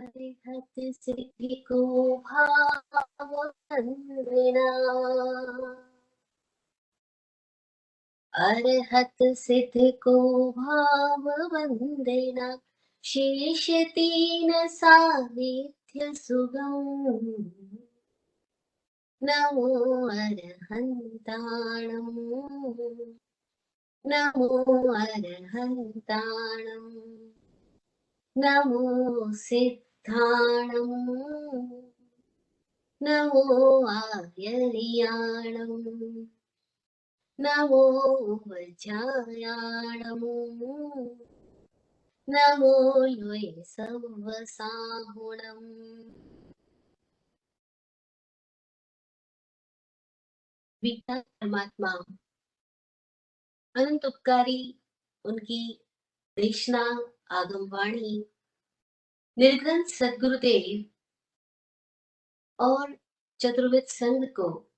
अरिहत सिद्धि को भाव वंदना, अरहत सिद्ध को भाव वंदना, शेष तीन साहित्य सुगम, नमो अरहंताणम्, नमो अरहंताणम्, नमो सिद्धाणम्, नमो आर्यरियाणम्, नमो वज्रायाणम्, नमो ल्वे सव्वसाहुणम्। विद्या परमात्मा अनंत उपकारी, उनकी देशना आगमवाणी निर्ग्रंथ सद्गुरुदेव और चतुर्वेद संघ को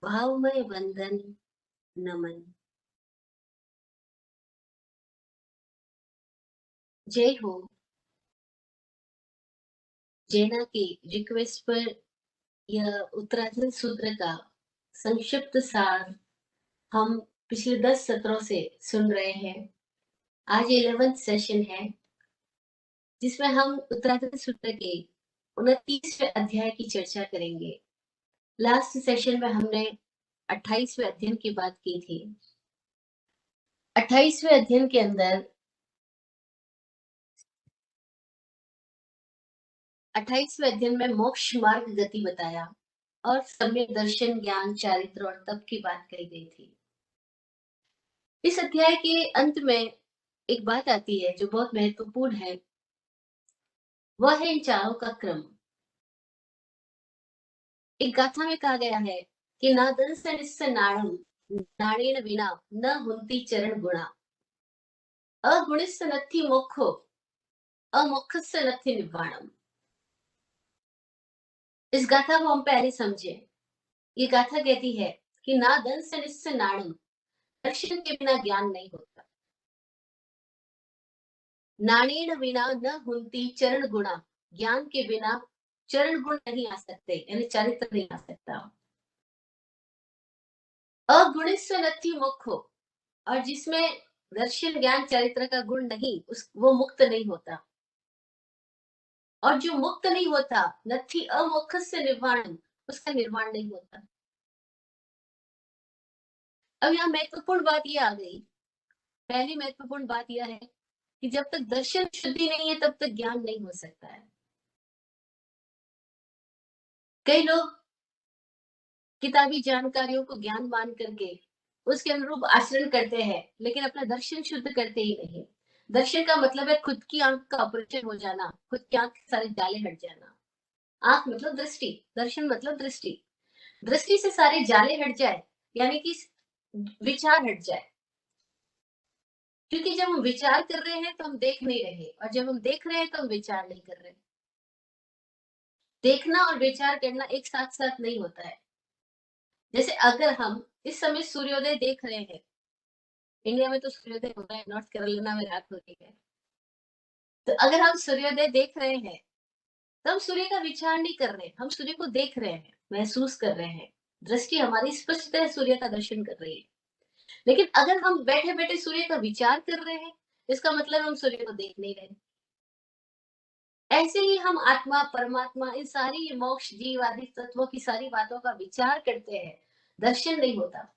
भावमय वंदन नमन। जय हो। जैना की रिक्वेस्ट पर यह उत्तराखंड सूत्र का संक्षिप्त सार हम पिछले 10 सत्रों से सुन रहे हैं। आज 11th सेशन है जिसमें हम उत्तराखंड सूत्र के 29वें अध्याय की चर्चा करेंगे। लास्ट सेशन में हमने 28वें अध्ययन की बात की थी। 28वें अध्ययन के अंदर 28वें अध्ययन में मोक्ष मार्ग गति बताया और सम्यक दर्शन, ज्ञान, चारित्र और तप की बात कही गई थी। इस अध्याय के अंत में एक बात आती है जो बहुत महत्वपूर्ण है, वह है इन चारों का क्रम। एक गाथा में कहा गया है कि नादंस निस्स नाणम नाणेन विना न हुंती चरण गुणा, अगुणिस्स नत्थि मोक्षो अमोक्षस्य नत्थि निब्बाणम। इस गाथा को हम पहले समझे। ये गाथा कहती है कि नादंस निस्स नाणम, दर्शन के बिना ज्ञान नहीं होता। नाणेन विना न हुंती चरण गुणा, ज्ञान के बिना चरण गुण नहीं आ सकते, यानी चरित्र नहीं आ सकता। अगुणिस्व नत्थि मोक्षो, और जिसमें दर्शन, ज्ञान, चरित्र का गुण नहीं, वो मुक्त नहीं होता। और जो मुक्त नहीं होता, नत्थि अमोक्षस्य निर्वाणम, उसका निर्माण नहीं होता। अब यहाँ महत्वपूर्ण बात ये आ गई। पहली महत्वपूर्ण बात यह है कि जब तक दर्शन शुद्धि नहीं है तब तक ज्ञान नहीं हो सकता है। कई लोग किताबी जानकारियों को ज्ञान मान करके उसके अनुरूप आचरण करते हैं, लेकिन अपना दर्शन शुद्ध करते ही नहीं। दर्शन का मतलब है खुद की आंख का ऑपरेशन हो जाना, खुद की आंख के सारे जाले हट जाना। आंख मतलब दृष्टि, दर्शन मतलब दृष्टि। दृष्टि से सारे जाले हट जाए, यानी कि विचार हट जाए। क्योंकि जब हम विचार कर रहे हैं तो हम देख नहीं रहे, और जब हम देख रहे हैं तो हम विचार नहीं कर रहे। देखना और विचार करना एक साथ साथ नहीं होता है। जैसे अगर हम इस समय सूर्योदय देख रहे हैं, इंडिया में तो सूर्योदय हो रहा है, नॉर्थ कैरोलिना में रात हो रही है, तो अगर हम सूर्योदय देख रहे हैं तो हम सूर्य का विचार नहीं कर रहे, हम सूर्य को देख रहे हैं, महसूस कर रहे हैं। दृष्टि हमारी स्पष्टतः सूर्य का दर्शन कर रही है। लेकिन अगर हम बैठे बैठे सूर्य का विचार कर रहे हैं, इसका मतलब हम सूर्य को देख नहीं रहे। ऐसे ही हम आत्मा, परमात्मा, इन सारी मोक्ष, जीव आदि तत्वों की सारी बातों का विचार करते हैं, दर्शन नहीं होता।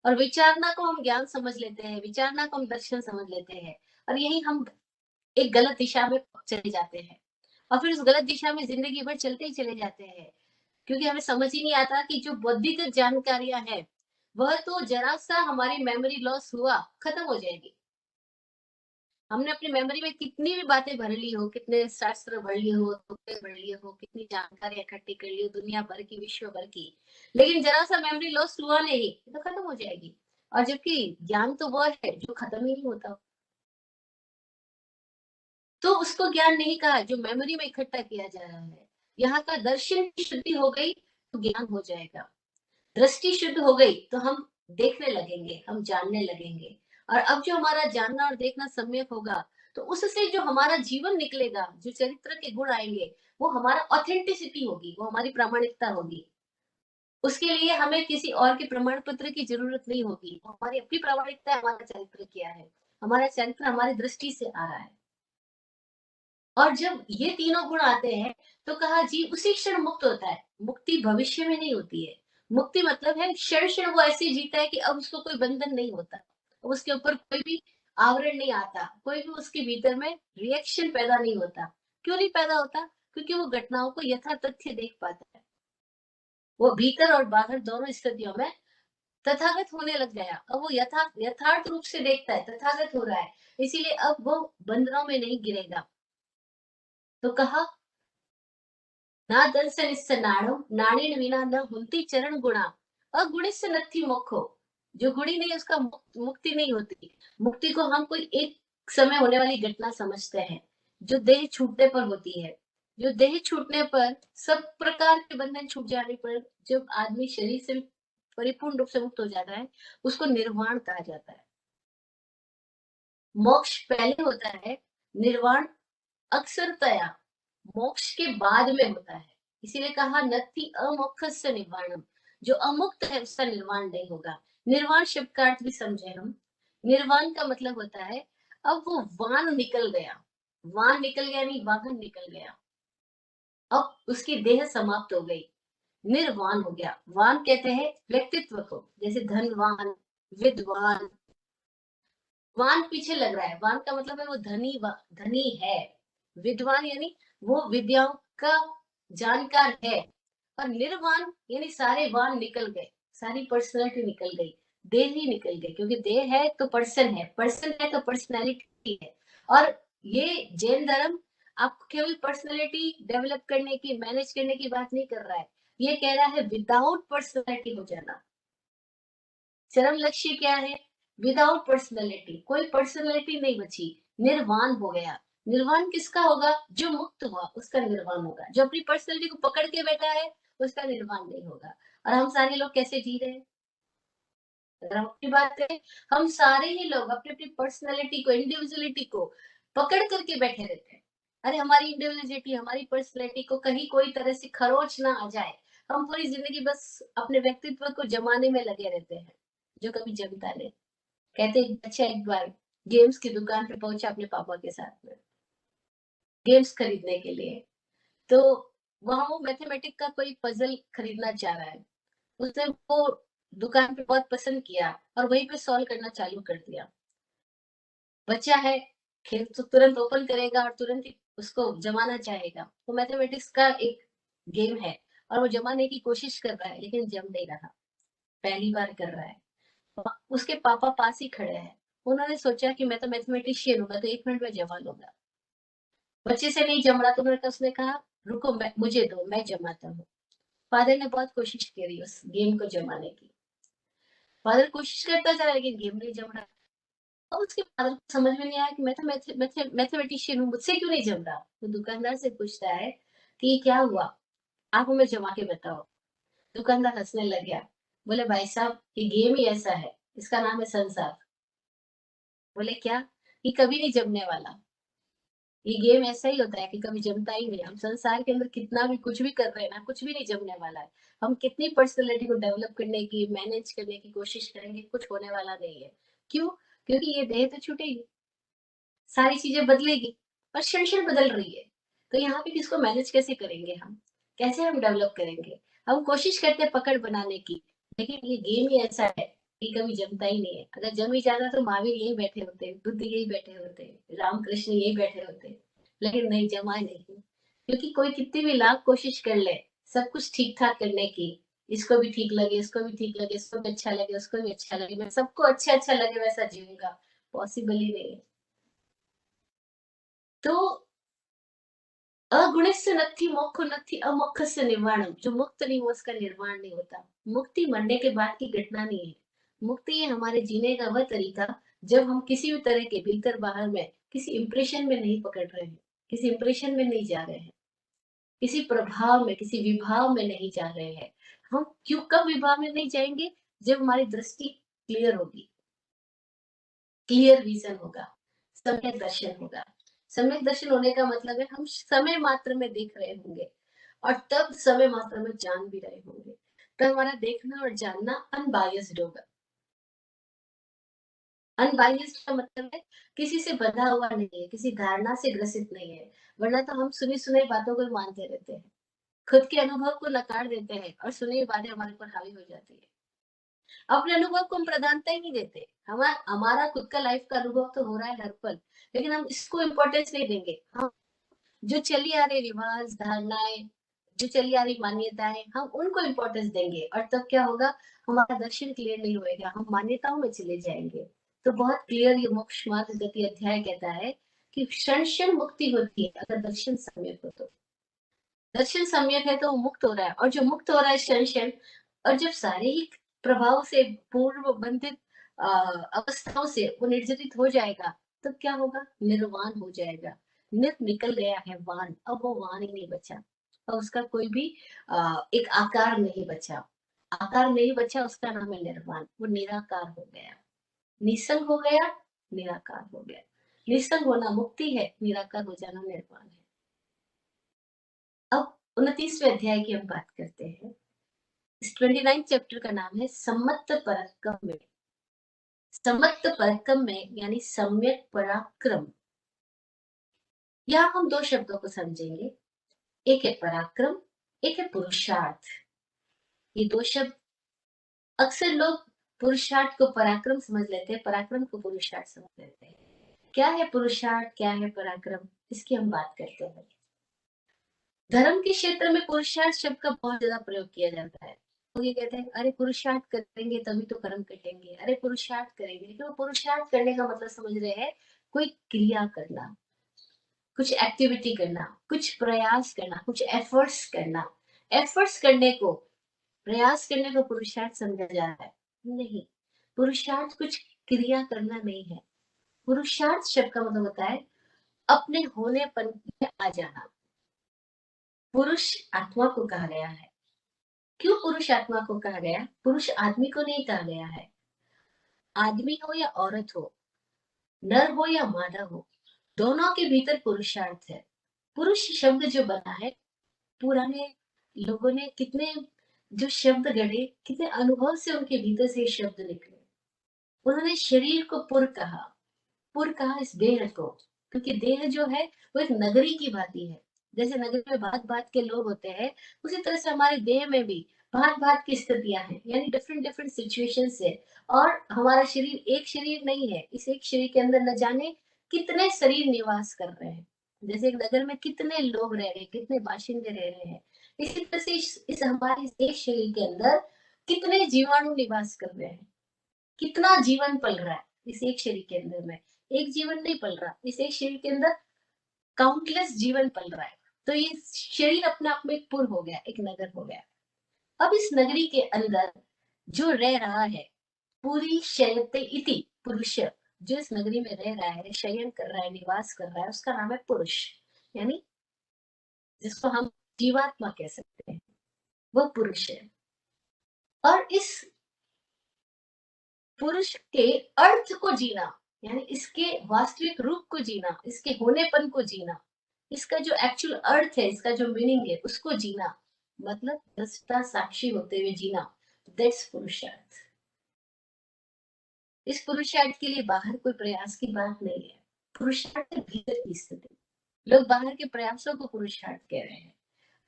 और विचारना को हम ज्ञान समझ लेते हैं, विचारना को हम दर्शन समझ लेते हैं, और यही हम एक गलत दिशा में चले जाते हैं। और फिर उस गलत दिशा में जिंदगी भर चलते ही चले जाते हैं, क्योंकि हमें समझ ही नहीं आता कि जो बौद्धिक जानकारियां हैं वह तो जरा सा हमारी मेमोरी लॉस हुआ खत्म हो जाएगी। हमने अपनी मेमोरी में कितनी भी बातें भर ली हो, कितने शास्त्र भर लिए हो, तुक्के भर लिए हो, कितनी जानकारी इकट्ठी कर ली हो दुनिया भर की, विश्व भर की, लेकिन जरा सा मेमोरी लॉस हुआ नहीं तो खत्म हो जाएगी। और जबकि ज्ञान तो वह है जो खत्म ही नहीं होता। तो उसको ज्ञान नहीं कहा जो मेमोरी में इकट्ठा किया जा रहा है। यहाँ का दर्शन की शुद्धि हो गई तो ज्ञान हो जाएगा। दृष्टि शुद्ध हो गई तो हम देखने लगेंगे, हम जानने लगेंगे। और अब जो हमारा जानना और देखना सम्यक होगा तो उससे जो हमारा जीवन निकलेगा, जो चरित्र के गुण आएंगे, वो हमारा ऑथेंटिसिटी होगी, वो हमारी प्रामाणिकता होगी। उसके लिए हमें किसी और के प्रमाण पत्र की जरूरत नहीं होगी, वो हमारी अपनी प्रामाणिकता है, हमारा चरित्र क्या है, हमारा चरित्र हमारी दृष्टि से आ रहा है। और जब ये तीनों गुण आते हैं, तो कहा जीव उसी क्षण मुक्त होता है। मुक्ति भविष्य में नहीं होती है। मुक्ति मतलब है क्षण क्षण वो ऐसे जीता है कि अब उसको कोई बंधन नहीं होता, अब उसके ऊपर कोई भी आवरण नहीं आता, कोई भी उसके भीतर में रिएक्शन पैदा नहीं होता। क्यों नहीं पैदा होता? क्योंकि वो घटनाओं को यथा तथ्य देख पाता है। वो भीतर और बाहर दोनों स्थितियों में तथागत होने लग गया। अब वो यथार्थ रूप से देखता है, तथागत हो रहा है। इसीलिए अब वो बंधनों में नहीं गिरेगा। तो कहा ना दंस नाणम नाणेन विना न हुंती चरण गुणा अगुणिस नत्थि मोक्षो। जो गुणी नहीं उसका मुक्ति नहीं होती। मुक्ति को हम कोई एक समय होने वाली घटना समझते हैं, जो देह छूटने पर होती है। जो देह छूटने पर सब प्रकार के बंधन छूट जाने पर जब आदमी शरीर से परिपूर्ण रूप से मुक्त हो जाता है, उसको निर्वाण कहा जाता है। मोक्ष पहले होता है, निर्वाण अक्सरतया मोक्ष के बाद में होता है। इसीलिए कहा नत्ति अमोक्षस्य निर्वाणम। जो अमुक्त है उसका निर्वाण नहीं होगा। निर्वाण शब्द का अर्थ भी समझे हम। निर्वाण का मतलब होता है अब वो वान निकल गया। वान निकल गया नहीं, वाहन निकल गया। अब उसकी देह समाप्त हो गई, निर्वाण हो गया। वान कहते हैं व्यक्तित्व को, जैसे धनवान, विद्वान। वान पीछे लग रहा है, वान का मतलब है वो धनी है। विद्वान यानी वो विद्याओं का जानकार है। और निर्वाण यानी सारे वान निकल गए, सारी पर्सनैलिटी निकल गई, देह ही निकल गई। क्योंकि देह है तो पर्सन है, पर्सन है तो पर्सनैलिटी है। और ये जैन धर्म आपको केवल पर्सनैलिटी डेवलप करने की, मैनेज करने की बात नहीं कर रहा है। ये कह रहा है विदाउट पर्सनैलिटी हो जाना। चरम लक्ष्य क्या है? विदाउट पर्सनैलिटी, कोई पर्सनैलिटी नहीं बची, निर्वाण हो गया। निर्वाण किसका होगा? जो मुक्त हुआ उसका निर्वाण होगा। जो अपनी पर्सनैलिटी को पकड़ के बैठा है उसका निर्वाण नहीं होगा। और हम सारे लोग कैसे जी रहे हैं? अगर हम अपनी बात करें, हम सारे ही लोग अपनी अपनी पर्सनैलिटी को, इंडिविजुअलिटी को पकड़ करके बैठे रहते हैं। अरे हमारी इंडिविजुअलिटी, हमारी पर्सनैलिटी को कहीं कोई तरह से खरोच ना आ जाए, हम पूरी जिंदगी बस अपने व्यक्तित्व को जमाने में लगे रहते हैं, जो कभी जमता नहीं। कहते एक बच्चा एक बार गेम्स की दुकान पे पहुंचा अपने पापा के साथ में, गेम्स खरीदने के लिए। तो वहां वो मैथमेटिक का कोई पजल खरीदना चाह रहा है। उसने वो दुकान पे बहुत पसंद किया और वहीं पे सॉल्व करना चालू कर दिया। बच्चा है, खेल तो तुरंत ओपन करेगा और तुरंत ही उसको जमाना चाहेगा। तो मैथमेटिक्स का एक गेम है और वो जमाने की कोशिश कर रहा है, लेकिन जम नहीं रहा, पहली बार कर रहा है। उसके पापा पास ही खड़े हैं। उन्होंने सोचा कि मैं तो मैथमेटिशियन हूँ, मैं तो 1 मिनट में जमा लूंगा। बच्चे से नहीं जम रहा तो उसने कहा रुको, मुझे दो, मैं जमाता हूँ। फादर ने बहुत कोशिश करी उस गेम को जमाने की। फादर कोशिश करता जा रहा है लेकिन गेम नहीं जम रहा। और उसके फादर को समझ में नहीं आया कि मैं तो मैथमेटिशियन हूँ, मुझसे क्यों नहीं जम रहा। तो दुकानदार से पूछता है कि ये क्या हुआ, आप हमें जमा के बताओ। दुकानदार हंसने लग गया, बोले भाई साहब ये गेम ही ऐसा है, इसका नाम है संसार। बोले क्या? ये कभी नहीं जमने वाला। ये गेम ऐसा ही होता है कि कभी जमता ही नहीं। हम संसार के अंदर कितना भी कुछ भी कर रहे हैं ना, कुछ भी नहीं जमने वाला है। हम कितनी पर्सनैलिटी को डेवलप करने की, मैनेज करने की कोशिश करेंगे, कुछ होने वाला नहीं है। क्यों? क्योंकि ये देह तो छूटेगी, सारी चीजें बदलेगी और क्षण क्षण बदल रही है। तो यहाँ पे किसको मैनेज कैसे करेंगे हम? कैसे हम डेवलप करेंगे? हम कोशिश करते हैं पकड़ बनाने की, लेकिन ये गेम ही ऐसा है कि कभी जमता ही नहीं है। अगर जम ही जाता तो महावीर यही बैठे होते, बुद्ध यही बैठे होते, रामकृष्ण यही बैठे होते। लेकिन नहीं, जमा नहीं, क्योंकि कोई कितनी भी लाख कोशिश कर ले सब कुछ ठीक ठाक करने की, इसको भी ठीक लगे, इसको भी ठीक लगे, इसको भी अच्छा लगे, उसको भी अच्छा लगे, मैं सबको अच्छा अच्छा लगे वैसा जीऊंगा, पॉसिबल ही नहीं है। तो अगुणस्य नत्थि मोक्ष नत्थि अमोक्षस्य निर्वाणम। जो मुक्त नहीं हुआ उसका निर्वाण नहीं होता। मुक्ति मरने के बाद की घटना नहीं है। मुक्ति है हमारे जीने का वह तरीका जब हम किसी भी तरह के भीतर बाहर में किसी इंप्रेशन में नहीं पकड़ रहे हैं, किसी इंप्रेशन में नहीं जा रहे हैं, किसी प्रभाव में, किसी विभाव में नहीं जा रहे हैं। हम क्यों, कब विभाव में नहीं जाएंगे? जब हमारी दृष्टि क्लियर होगी, क्लियर विजन होगा, सम्यक दर्शन होगा। सम्यक दर्शन होने का मतलब है हम समय मात्र में देख रहे होंगे और तब समय मात्र में जान भी रहे होंगे। तो हमारा देखना और जानना अनबायस्ड होगा। अनबायस्ड का मतलब है किसी से बंधा हुआ नहीं है, किसी धारणा से ग्रसित नहीं है, वरना तो हम सुनी-सुनाई बातों को मानते रहते हैं। खुद के अनुभव को नकार देते हैं और सुनी हुई बातें हमारे ऊपर हावी हो जाती है। अपने अनुभव को हम प्रधानता ही नहीं देते। हमारा खुद का लाइफ का अनुभव तो हो रहा है हर पल, लेकिन हम इसको इम्पोर्टेंस नहीं देंगे। हम जो चली आ रही रिवाज, धारणाएँ, जो चली आ रही मान्यताएँ, हम उनको इम्पोर्टेंस देंगे और तब क्या होगा, हमारा दर्शन क्लियर नहीं होएगा, हम मान्यताओं में चले जाएँगे। तो बहुत क्लियर ये मोक्ष मार्ग गति अध्याय कहता है कि क्षण-क्षण मुक्ति होती है अगर दर्शन सम्यक हो तो। दर्शन सम्यक है तो वो मुक्त हो रहा है और जो मुक्त हो रहा है क्षण-क्षण और जब शारीरिक प्रभाव से पूर्व बंधित अवस्थाओं से वो निर्जरित हो जाएगा, तब क्या होगा? निर्वाण हो जाएगा। नित निकल गया है वाण, अब वो वाण ही नहीं बचा। अब उसका कोई भी एक आकार नहीं बचा। आकार नहीं बचा, उसका नाम है निर्वाण। वो निराकार हो गया। निसंग हो गया, निराकार हो गया। निसंग होना मुक्ति है, निराकार हो जाना निर्वाण है। अब 29वें अध्याय की हम बात करते हैं। इस 29th चैप्टर का नाम है सम्मत पराक्रम में। सम्मत पराक्रम में यानी सम्यक पराक्रम। यहाँ हम दो शब्दों को समझेंगे। एक है पराक्रम, एक है पुरुषार्थ। ये दो शब्द अक्सर लोग पुरुषार्थ को पराक्रम समझ लेते हैं, पराक्रम को पुरुषार्थ समझ लेते हैं। क्या है पुरुषार्थ, क्या है पराक्रम? इसकी हम बात करते हैं। धर्म के क्षेत्र में पुरुषार्थ शब्द का बहुत ज्यादा प्रयोग किया जाता है। लोग ये कहते हैं अरे पुरुषार्थ करेंगे तभी तो कर्म कटेंगे, अरे पुरुषार्थ करेंगे, लेकिन वो पुरुषार्थ करने का मतलब समझ रहे हैं कोई क्रिया करना, कुछ एक्टिविटी करना, कुछ प्रयास करना, कुछ एफर्ट्स करना। एफर्ट्स करने को, प्रयास करने को पुरुषार्थ समझा जा रहा है। नहीं, पुरुषार्थ कुछ क्रिया करना नहीं है। पुरुषार्थ शब्द का मतलब होता है अपने होनेपन में आ जाना। पुरुष आत्मा को कहा गया है। क्यों पुरुष आत्मा को कहा गया? पुरुष आदमी को नहीं कहा गया है। आदमी हो या औरत हो, नर हो या मादा हो, दोनों के भीतर पुरुषार्थ है। पुरुष शब्द जो बना है, पुराने लोगों ने कितने जो शब्द गढ़े, कितने अनुभव से उनके भीतर से ये शब्द निकले। उन्होंने शरीर को पुर कहा। पुर कहा इस देह को, क्योंकि देह जो है वो एक नगरी की भांति है। जैसे नगरी में भांत-भांत के लोग होते हैं, उसी तरह से हमारे देह में भी भांत-भांत की स्थितियाँ हैं, यानी डिफरेंट डिफरेंट सिचुएशंस है और हमारा शरीर एक शरीर नहीं है। इस एक शरीर के अंदर न जाने कितने शरीर निवास कर रहे हैं। जैसे एक नगर में कितने लोग रह रहे हैं, कितने बाशिंदे रह रहे हैं। इसी तरह से इस हमारे इस एक शरीर के अंदर कितने जीवाणु निवास कर रहे हैं। कितना जीवन पल रहा है इस एक शरीर के अंदर में। एक जीवन नहीं पल रहा, इस एक शरीर के अंदर काउंटलेस जीवन पल रहा है। तो ये शरीर अपने आप में एक पुर हो गया, एक नगर हो गया। अब इस नगरी के अंदर जो रह रहा है, पूरी शयते इति पुरुष, जो इस नगरी में रह रहा है, शयन कर रहा है, निवास कर रहा है, उसका नाम है पुरुष। यानी जिसको हम जीवात्मा कह सकते हैं, वो पुरुष है। और इस पुरुष के अर्थ को जीना, यानी इसके वास्तविक रूप को जीना, इसके होनेपन को जीना, इसका जो एक्चुअल अर्थ है, इसका जो मीनिंग है, उसको जीना, मतलब दृष्टा साक्षी होते हुए जीना, दैट्स पुरुषार्थ। इस पुरुषार्थ के लिए बाहर कोई प्रयास की बात नहीं है। पुरुषार्थ है भीतर की स्थिति। लोग बाहर के प्रयासों को पुरुषार्थ कह रहे हैं।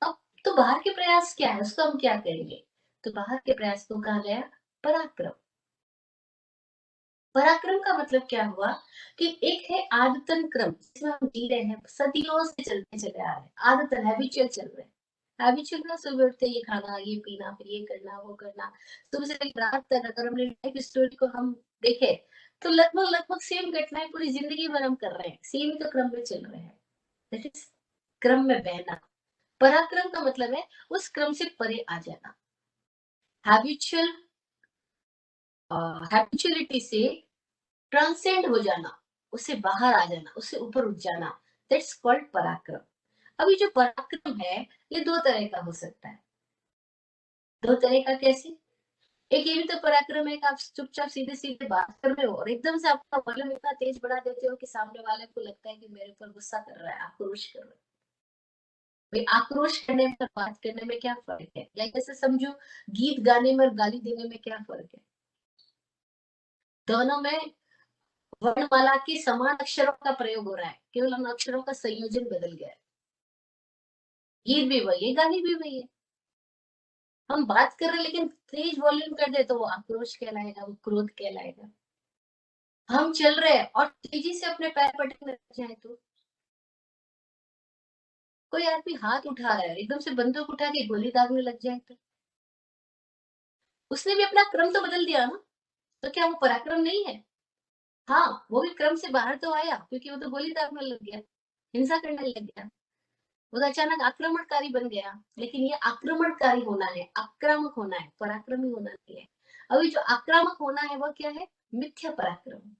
अब तो बाहर के प्रयास क्या है, उसको हम क्या कहेंगे? तो बाहर के प्रयास को कहा गया पराक्रम। पराक्रम का मतलब क्या हुआ कि एक है आदतन क्रम जिसमें हम जी रहे हैं, सदियों से चलते चले आ रहे हैं, आदतन हैबिचुअल चल रहे हैं। हैबिचुअल ना सुबह उठते ये खाना, ये पीना, फिर ये करना, वो करना। सुबह से लेकर रात तक अगर हमने लाइफ स्टोरी को हम देखें, तो लगभग-लगभग सेम घटनाएँ पूरी ज़िंदगी भर हम कर रहे हैं। सेम ही तो क्रम में चल रहे हैं। दैट इज़ क्रम में बहना। पराक्रम का मतलब है उस क्रम से परे आ जाना। हैबिचुअल हैबिचुअलिटी से ट्रांसेंड हो जाना, उससे बाहर आ जाना, उससे ऊपर उठ जाना, दैट्स कॉल्ड पराक्रम। अब ये जो पराक्रम है, ये 2 तरह का हो सकता है। 2 तरह का कैसे? एक ये भी तो पराक्रम है कि आप चुपचाप सीधे-सीधे बात कर रहे हो और एकदम से आपका वॉल्यूम इतना तेज बढ़ा देते हो कि सामने वाले को लगता है कि मेरे ऊपर गुस्सा कर रहा है, आक्रोश कर रहा है। भाई आक्रोश करने में और बात करने में क्या फ़र्क है? या जैसे समझो गीत गाने में और गाली देने में क्या फ़र्क है? दोनों में वर्णमाला के समान अक्षरों का प्रयोग हो रहा है, केवल उन अक्षरों का संयोजन बदल गया है। गीत भी वही है, गाली भी वही है। हम बात कर रहे हैं लेकिन तेज वॉल्यूम कर दे तो वो आक्रोश कहलाएगा, वो क्रोध कहलाएगा। हम चल रहे हैं और तेजी से अपने पैर पटकने लग जाए तो कोई आदमी हाथ उठा रहा है, एकदम से बंदूक उठा के गोली दागने लग जाए तो उसने भी अपना क्रम तो बदल दिया ना, तो क्या वो पराक्रम नहीं है? हाँ, वो भी क्रम से बाहर तो आया क्योंकि वो तो गोली दागने लग गया, हिंसा करने लग गया। वो तो अचानक आक्रमणकारी बन गया, लेकिन ये आक्रमणकारी होना है, आक्रामक होना है, पराक्रमी होना नहीं है। अभी जो आक्रामक होना है वो क्या है? मिथ्या पराक्रम।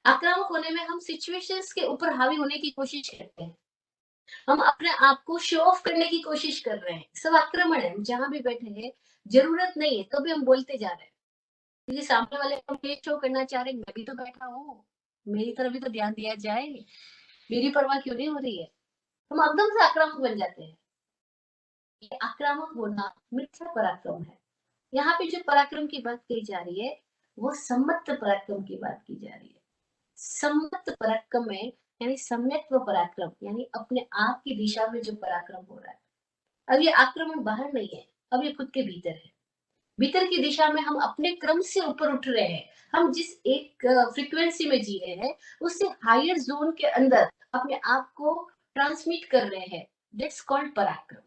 आक्रामक होने में हम सिचुएशंस के ऊपर हावी होने की कोशिश करते हैं। हम अपने आप को शो ऑफ करने की कोशिश कर रहे हैं। सब आक्रमण है, हम जहाँ भी बैठे हैं, ज़रूरत नहीं है, तो भी हम बोलते जा रहे हैं। क्योंकि सामने वाले को हम ये शो करना चाह रहे हैं, मैं भी तो बैठा हूँ, मेरी तरफ भी तो ध्यान दिया जाए, मेरी परवाह क्यों नहीं हो रही है? हम एकदम से आक्रामक बन जाते हैं। ये आक्रामक होना मिथ्या पराक्रम है। यहाँ पे जो पराक्रम की बात कही जा रही है, वो सम्मत पराक्रम की बात की जा रही है। सम्मत पराक्रम में यानी सम्यक्त्व पराक्रम यानी अपने आप की दिशा में जो पराक्रम हो रहा है। अब ये आक्रमण बाहर नहीं है, अब ये खुद के भीतर है। भीतर की दिशा में हम अपने क्रम से ऊपर उठ रहे हैं। हम जिस एक फ्रीक्वेंसी में जी रहे हैं, उससे हायर ज़ोन के अंदर अपने आप को ट्रांसमिट कर रहे हैं। दैट्स कॉल्ड पराक्रम।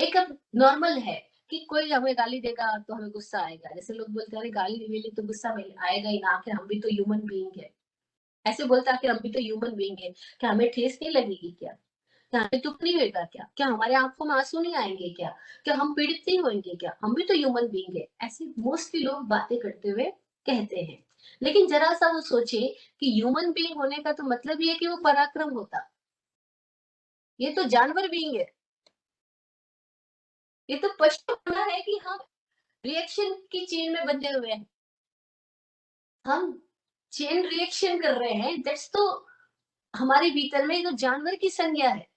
एक अब नॉर्मल है कि कोई हमें गाली देगा तो हमें गुस्सा आएगा। जैसे लोग बोलते हैं, "अरे! गाली नहीं मिली तो गुस्सा मिल आएगा ही ना, आखिर हम भी तो ह्यूमन बीइंग है।" ऐसे बोलते हैं, "आखिर हम भी तो ह्यूमन बीइंग है। क्या हमें ठेस नहीं लगेगी क्या? क्या हमें दुःख नहीं होएगा क्या? क्या हमारे आँखों में आँसू नहीं आएँगे क्या? क्या हम पीड़ित नहीं होंगे क्या? हम भी तो ह्यूमन बीइंग है।" ऐसे मोस्टली लोग बातें करते हुए कहते हैं। लेकिन ज़रा-सा वो सोचें कि ह्यूमन बीइंग होने का तो मतलब ये है कि वो पराक्रम होता। ये तो जानवर बीइंग है। ये तो पशु होना है कि हम रिएक्शन की चेन में बंधे हुए हैं। हम चेन रिएक्शन कर रहे हैं, दैट्स तो हमारे भीतर में ये तो जानवर की संज्ञा है,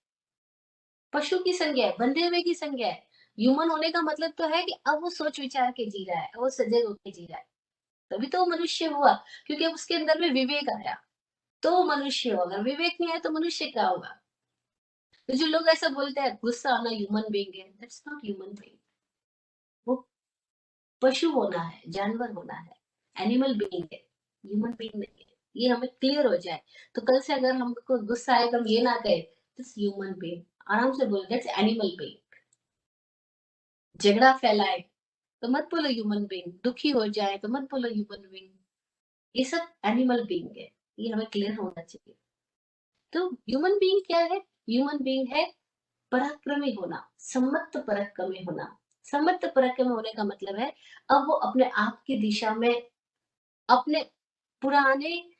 पशु की संज्ञा है, बंधे हुए की संज्ञा है। ह्यूमन होने का मतलब तो है कि अब वो सोच विचार के जी रहा है, वो सजग होके जी रहा है। तभी तो वो मनुष्य हुआ, क्योंकि अब उसके अंदर में विवेक आया, तो वो मनुष्य हुआ। अगर विवेक नहीं आया तो मनुष्य क्या होगा? तो जो लोग ऐसा बोलते हैं गुस्सा आना ह्यूमन बीइंग है, दैट्स नॉट ह्यूमन बीइंग। वो पशु होना है, जानवर होना है, एनिमल बीइंग है, ह्यूमन बीइंग नहीं है। ये हमें क्लियर हो जाए। तो कल से अगर हमको गुस्सा आए तो हम ये ना कहें, दिस ह्यूमन बीइंग, आराम से बोलो दैट्स एनिमल बीइंग। झगड़ा फैलाए तो मत बोलो ह्यूमन बीइंग, दुखी हो जाए तो मत बोलो ह्यूमन बीइंग। ये सब एनिमल बीइंग है। ये हमें क्लियर होना चाहिए। तो ह्यूमन बीइंग क्या है? ह्यूमन बीइंग है पराक्रमी होना, सम्मत पराक्रमी होना। सम्मत पराक्रमी होने का मतलब है अब वो अपने आप की दिशा में अपने पुराने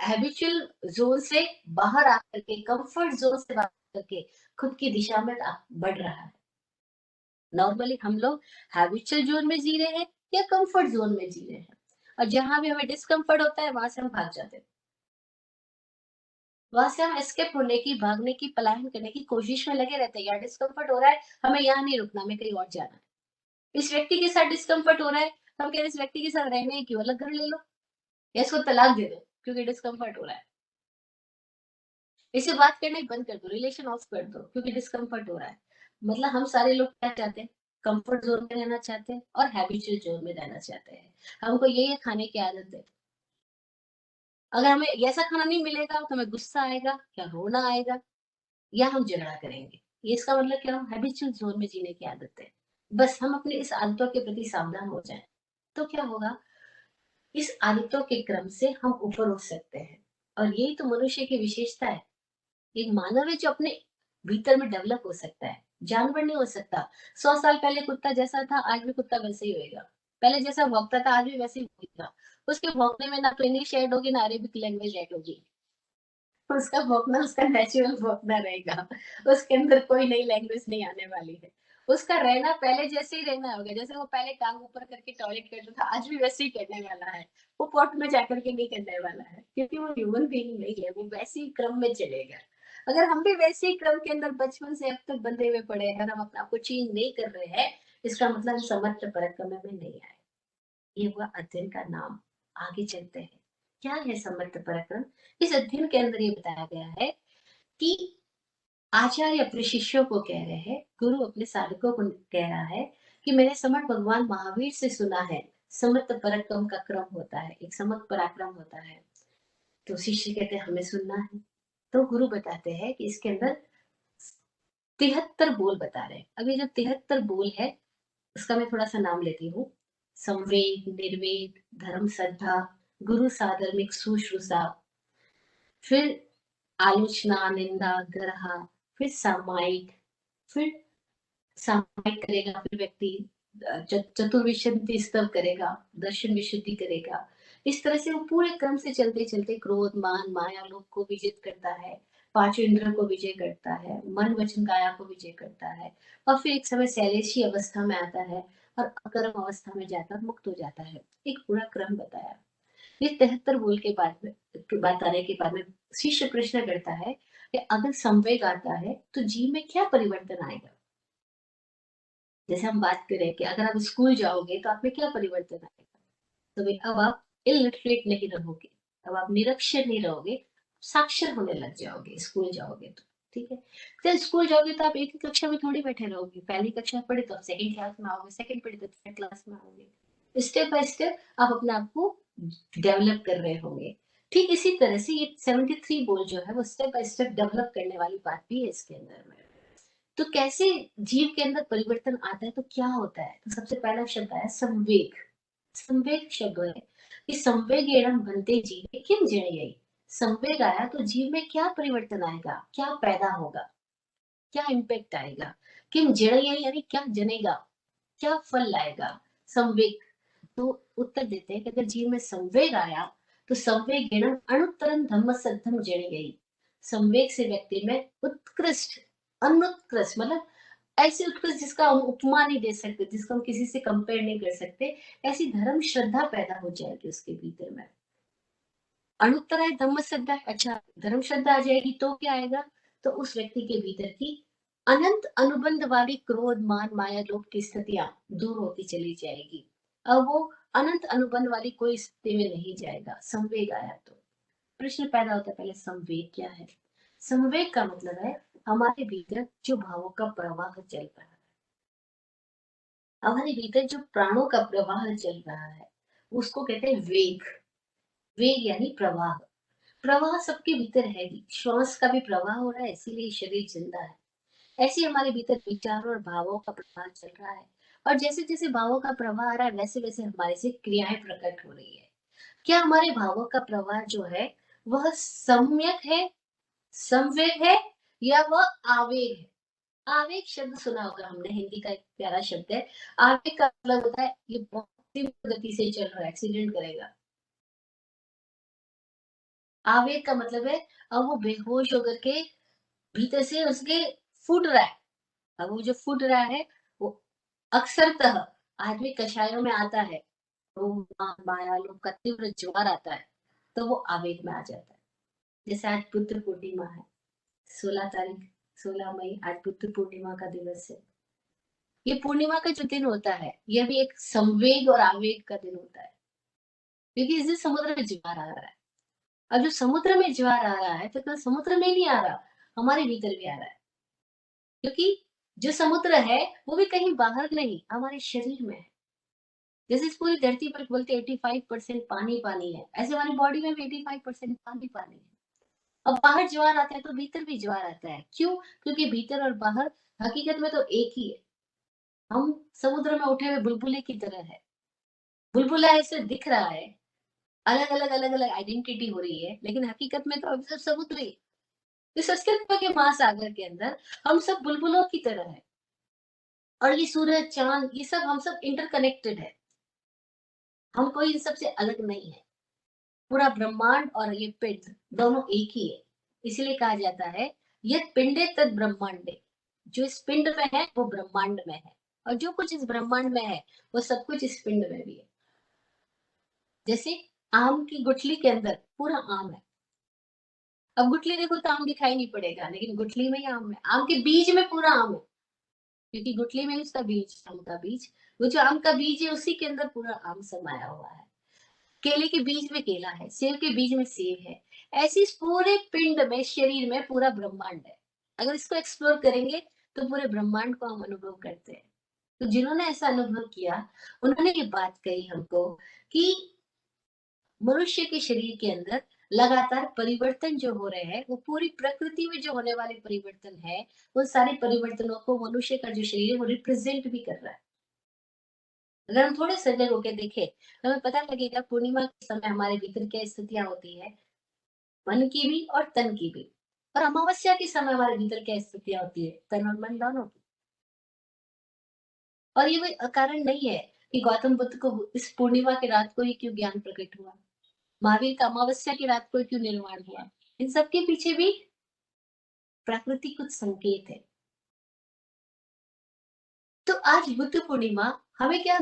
हैबिचुअल ज़ोन से बाहर आकर के, कम्फर्ट ज़ोन से बाहर करके खुद की दिशा में बढ़ रहा है। नॉर्मली हम लोग हैबिचुअल ज़ोन में जी रहे हैं या कम्फर्ट ज़ोन में जी रहे हैं और जहाँ भी हमें डिस्कम्फर्ट होता है, वहाँ से हम भाग जाते हैं। वहाँ से हम एस्केप होने की, भागने की, पलायन करने की कोशिश में लगे रहते हैं। यार डिस्कम्फर्ट हो रहा है, हमें यहाँ नहीं रुकना, हमें कहीं और जाना है। इस व्यक्ति के साथ डिस्कम्फर्ट हो रहा है, हम कह रहे हैं इस व्यक्ति के साथ रहना ही क्यों, अलग घर ले लो या इसको तलाक दे दो क्योंकि डिस्कम्फर्ट हो रहा है। इससे बात करना ही बंद कर दो, रिलेशन ऑफ कर दो क्योंकि डिस्कम्फर्ट हो रहा है। मतलब हम सारे लोग क्या चाहते हैं? कंफर्ट ज़ोन में रहना चाहते हैं और हैबिचुअल ज़ोन में रहना चाहते हैं। हमको ये खाने की आदत है। अगर हमें ऐसा खाना नहीं मिलेगा तो हमें गुस्सा आएगा या रोना आएगा या हम झगड़ा करेंगे। ये इसका मतलब क्या हुआ? हैबिचुअल ज़ोन में जीने की आदत है। बस हम अपनी इस आदतों के प्रति सावधान हो जाएँ, तो क्या होगा? इस आदतों के क्रम से हम ऊपर उठ सकते हैं और यही तो मनुष्य की विशेषता है। एक मानव है जो अपने भीतर में डेवलप हो सकता है, जानवर नहीं हो सकता। 100 साल पहले कुत्ता जैसा था, आज भी कुत्ता वैसे ही होएगा। पहले जैसा भौंकता था, आज भी वैसे ही भौंकेगा। उसके भौंकने में ना तो इंग्लिश ऐड होगी, ना अरेबिक लैंग्वेज ऐड होगी। उसका भौंकना उसका नेचुरल भौंकना रहेगा। उसके अंदर कोई नई लैंग्वेज नहीं आने वाली है। उसका रहना पहले जैसे ही रहना होगा, जैसे वो पहले टांग ऊपर करके टॉयलेट करता था, आज भी वैसे ही करने वाला है। वो पॉट में जाकर के नहीं करने वाला है, क्योंकि वो ह्यूमन बीइंग नहीं है, वो वैसे ही क्रम में चलेगा। अगर हम भी वैसे ही क्रम के अंदर बचपन से अब तक बंधे हुए पड़े हैं, हम अपने आप को चेंज नहीं कर रहे हैं, इसका मतलब समर्थ पराक्रम में नहीं आए। ये हुआ अध्ययन का नाम। आगे चलते हैं। क्या है समर्थ पराक्रम? इस अध्ययन के अंदर ये बताया गया है कि आचार्य अपने शिष्यों को कह रहे हैं, गुरु अपने साधकों को कह रहा है कि मैंने समर्थ भगवान महावीर से सुना है, समर्थ पराक्रम का क्रम होता है, एक समर्थ पराक्रम होता है। तो शिष्य कहते हैं हमें सुनना है। तो गुरु बताते हैं कि इसके अंदर 73 बोल बता रहे हैं। अब ये जो 73 बोल है, उसका मैं थोड़ा सा नाम लेती हूँ। संवेद, निर्वेद, धर्म श्रद्धा, गुरु साधर्मिक शुश्रूषा, फिर आलोचना, निंदा, गर्हा, फिर सामायिक, फिर सामायिक करेगा, फिर व्यक्ति चतुर्विशुद्धि स्तव करेगा, दर्शन विशुद्धि करेगा। इस तरह से वो पूरे क्रम से चलते चलते क्रोध, मान, माया, लोभ को विजित करता है, पांचों इंद्रियों को विजय करता है, मन वचन काया को विजय करता है, और फिर एक समय शैलेशी अवस्था में आता है और अकर्म अवस्था में जाकर मुक्त हो जाता है। एक पूरा क्रम बताया। ये 73 बोल के बाद में, बात आने के बाद में शिष्य प्रश्न करता है कि अगर संवेग आता है तो जीव में क्या परिवर्तन आएगा? जैसे हम बात करें कि अगर आप स्कूल जाओगे तो आप में क्या परिवर्तन आएगा? तो भाई अब आप इलिटरेट नहीं रहोगे, अब आप निरक्षर नहीं रहोगे, साक्षर होने लग जाओगे स्कूल जाओगे तो। ठीक है। जब स्कूल जाओगे तो आप एक ही कक्षा में थोड़ी बैठे रहोगे, पहली कक्षा पढ़े तो आप सेकंड क्लास में आओगे, सेकंड पढ़े तो थर्ड क्लास में आओगे। स्टेप बाय स्टेप आप अपने आप को डेवलप कर रहे होंगे। ठीक इसी तरह से ये 73 बोल जो है वो स्टेप बाय स्टेप डेवलप करने वाली बात भी है इसके अंदर में। तो कैसे जीव के अंदर परिवर्तन आता है, तो क्या होता है? तो सबसे पहला शब्द आया संवेग। संवेग शब्द है कि संवेगेन बनते जीव किम जनियति। संवेग आया तो जीव में क्या परिवर्तन आएगा, क्या पैदा होगा, क्या इम्पैक्ट आएगा? किम जनियति यानी क्या जनेगा, क्या फल लाएगा? संवेग। तो उत्तर देते हैं कि अगर जीव में संवेग आया तो संवेगेन अणुत्तरम धम्म सद्धम जनियति। संवेग से व्यक्ति में उत्कृष्ट, अनुत्कृष्ट मतलब ऐसी उत्कृष्ट जिसका हम उपमा नहीं दे सकते, जिसको हम किसी से कंपेयर नहीं कर सकते, ऐसी धर्म श्रद्धा पैदा हो जाएगी उसके भीतर में। अणुत्तर है धम्म श्रद्धा, अच्छा धर्म श्रद्धा आ जाएगी तो क्या आएगा? तो उस व्यक्ति के भीतर की अनंत अनुबंध वाली क्रोध, मान, माया, लोभ की स्थितियां दूर होती चली जाएगी। अब वो अनंत अनुबंध वाली कोई स्थिति में नहीं जाएगा, संवेग आया तो। प्रश्न पैदा होता है पहले संवेग क्या है? संवेग का मतलब है हमारे भीतर जो भावों का प्रवाह चल रहा है, हमारे भीतर जो प्राणों का प्रवाह चल रहा है, उसको कहते हैं वेग। वेग यानी प्रवाह। प्रवाह सबके भीतर है ही, श्वास का भी प्रवाह हो रहा है, इसीलिए शरीर जिंदा है। ऐसे हमारे भीतर विचारों और भावों का प्रवाह चल रहा है, और जैसे जैसे भावों का प्रवाह आ रहा है वैसे वैसे हमारे से क्रियाएं प्रकट हो रही है। क्या हमारे भावों का प्रवाह जो है वह सम्यक है, संवेग है, या वह आवेग है? आवेग शब्द सुना होगा हमने, हिंदी का एक प्यारा शब्द है। आवेग का मतलब होता है ये बहुत तीव्र गति से चल रहा है, एक्सीडेंट करेगा। आवेग का मतलब है अब वो बेहोश होकर के भीतर से उसके फूट रहा है। अब वो जो फूट रहा है वो अक्सरतः आदमी कषायों में आता है, तो माया लोभ का तीव्र ज्वार आता है, तो वो आवेग में आ जाता है। जैसे आज बुद्ध पूर्णिमा है, 16 तारीख, 16 मई आज बुद्ध पूर्णिमा का दिवस है। ये पूर्णिमा का जो दिन होता है यह भी एक संवेग और आवेग का दिन होता है, क्योंकि इस दिन समुद्र में ज्वार आ रहा है। अब जो समुद्र में ज्वार आ रहा है तो केवल समुद्र में ही नहीं आ रहा, हमारे भीतर भी आ रहा है। क्योंकि जो समुद्र है वो भी कहीं बाहर नहीं, हमारे शरीर में है। जैसे इस पूरी धरती पर बोलते 85% पानी पानी है, ऐसे हमारी बॉडी में भी 85% पानी पानी है। अब बाहर ज्वार आता है तो भीतर भी ज्वार आता है, क्यों? क्योंकि भीतर और बाहर हकीकत में तो एक ही है। हम समुद्र में उठे हुए बुलबुले की तरह है। बुलबुला ऐसे दिख रहा है, अलग अलग आइडेंटिटी हो रही है, लेकिन हकीकत में तो हम सब समुद्र ही। इस अस्तित्व के महासागर के अंदर हम सब बुलबुलों की तरह है, और ये सूरज, चांद, ये सब हम सब इंटरकनेक्टेड है। हम कोई इन सबसे अलग नहीं है। पूरा ब्रह्मांड और ये पिंड दोनों एक ही है। इसलिए कहा जाता है यद पिंडे तद ब्रह्मांडे। जो इस पिंड में है वो ब्रह्मांड में है, और जो कुछ इस ब्रह्मांड में है वो सब कुछ इस पिंड में भी है। जैसे आम की गुठली के अंदर पूरा आम है। अब गुठली देखो तो आम दिखाई नहीं पड़ेगा, लेकिन गुठली में ही आम है। आम के बीज में पूरा आम है, क्योंकि गुठली में ही उसका बीज, आम का बीज। वो जो आम का बीज है उसी के अंदर पूरा आम समाया हुआ है। केले के बीज में केला है, सेब के बीज में सेब है। ऐसे इस पूरे पिंड में, शरीर में पूरा ब्रह्मांड है। अगर इसको एक्सप्लोर करेंगे तो पूरे ब्रह्मांड को हम अनुभव करते हैं। तो जिन्होंने ऐसा अनुभव किया, उन्होंने ये बात कही हमको कि मनुष्य के शरीर के अंदर लगातार परिवर्तन जो हो रहे हैं, वो पूरी प्रकृति में जो होने वाले परिवर्तन है, उन सारे परिवर्तनों को मनुष्य का जो शरीर है वो रिप्रेजेंट भी कर रहा है। अगर हम थोड़े सजग होकर देखें तो हमें पता लगेगा पूर्णिमा के समय हमारे भीतर क्या स्थितियां होती है, मन की भी और तन की भी। और अमावस्या के समय हमारे भीतर क्या स्थितियां होती है, तन और मन दोनों की। और ये कोई कारण नहीं है कि गौतम बुद्ध को इस पूर्णिमा की रात को ही क्यों ज्ञान प्रकट हुआ, महावीर का अमावस्या की रात को क्यों निर्माण हुआ। इन सब के पीछे भी प्रकृति कुछ संकेत है। तो आज बुद्ध पूर्णिमा हमें क्या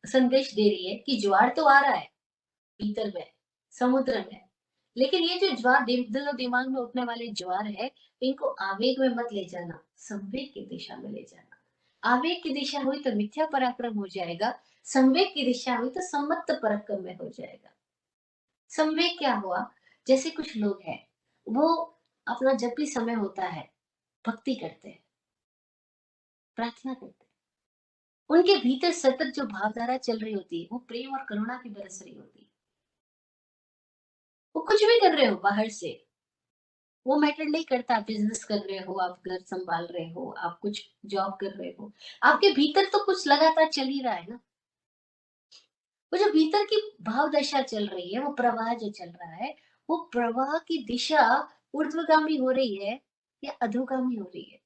संदेश दे रही है कि ज्वार तो आ रहा है भीतर में, समुद्र में, लेकिन ये जो ज्वार दिल और दिमाग में उठने वाले ज्वार है, इनको आवेग में मत ले जाना, संवेग की दिशा में ले जाना। आवेग की दिशा हुई तो मिथ्या पराक्रम हो जाएगा, संवेग की दिशा हुई तो सम्मत पराक्रम में हो जाएगा। संवेग क्या हुआ, जैसे कुछ लोग हैं, वो अपना जब भी समय होता है भक्ति करते हैं, प्रार्थना करते हैं, उनके भीतर सतत जो भावधारा चल रही होती है वो प्रेम और करुणा की बरस रही होती है। वो कुछ भी कर रहे हो बाहर से, वो मैटर नहीं करता। आप बिजनेस कर रहे हो, आप घर संभाल रहे हो, आप कुछ जॉब कर रहे हो, आपके भीतर तो कुछ लगातार चल ही रहा है ना। वो जो भीतर की भाव दशा चल रही है, वो प्रवाह जो चल रहा है, वो प्रवाह की दिशा ऊर्ध्वगामी हो रही है या अधोगामी हो रही है,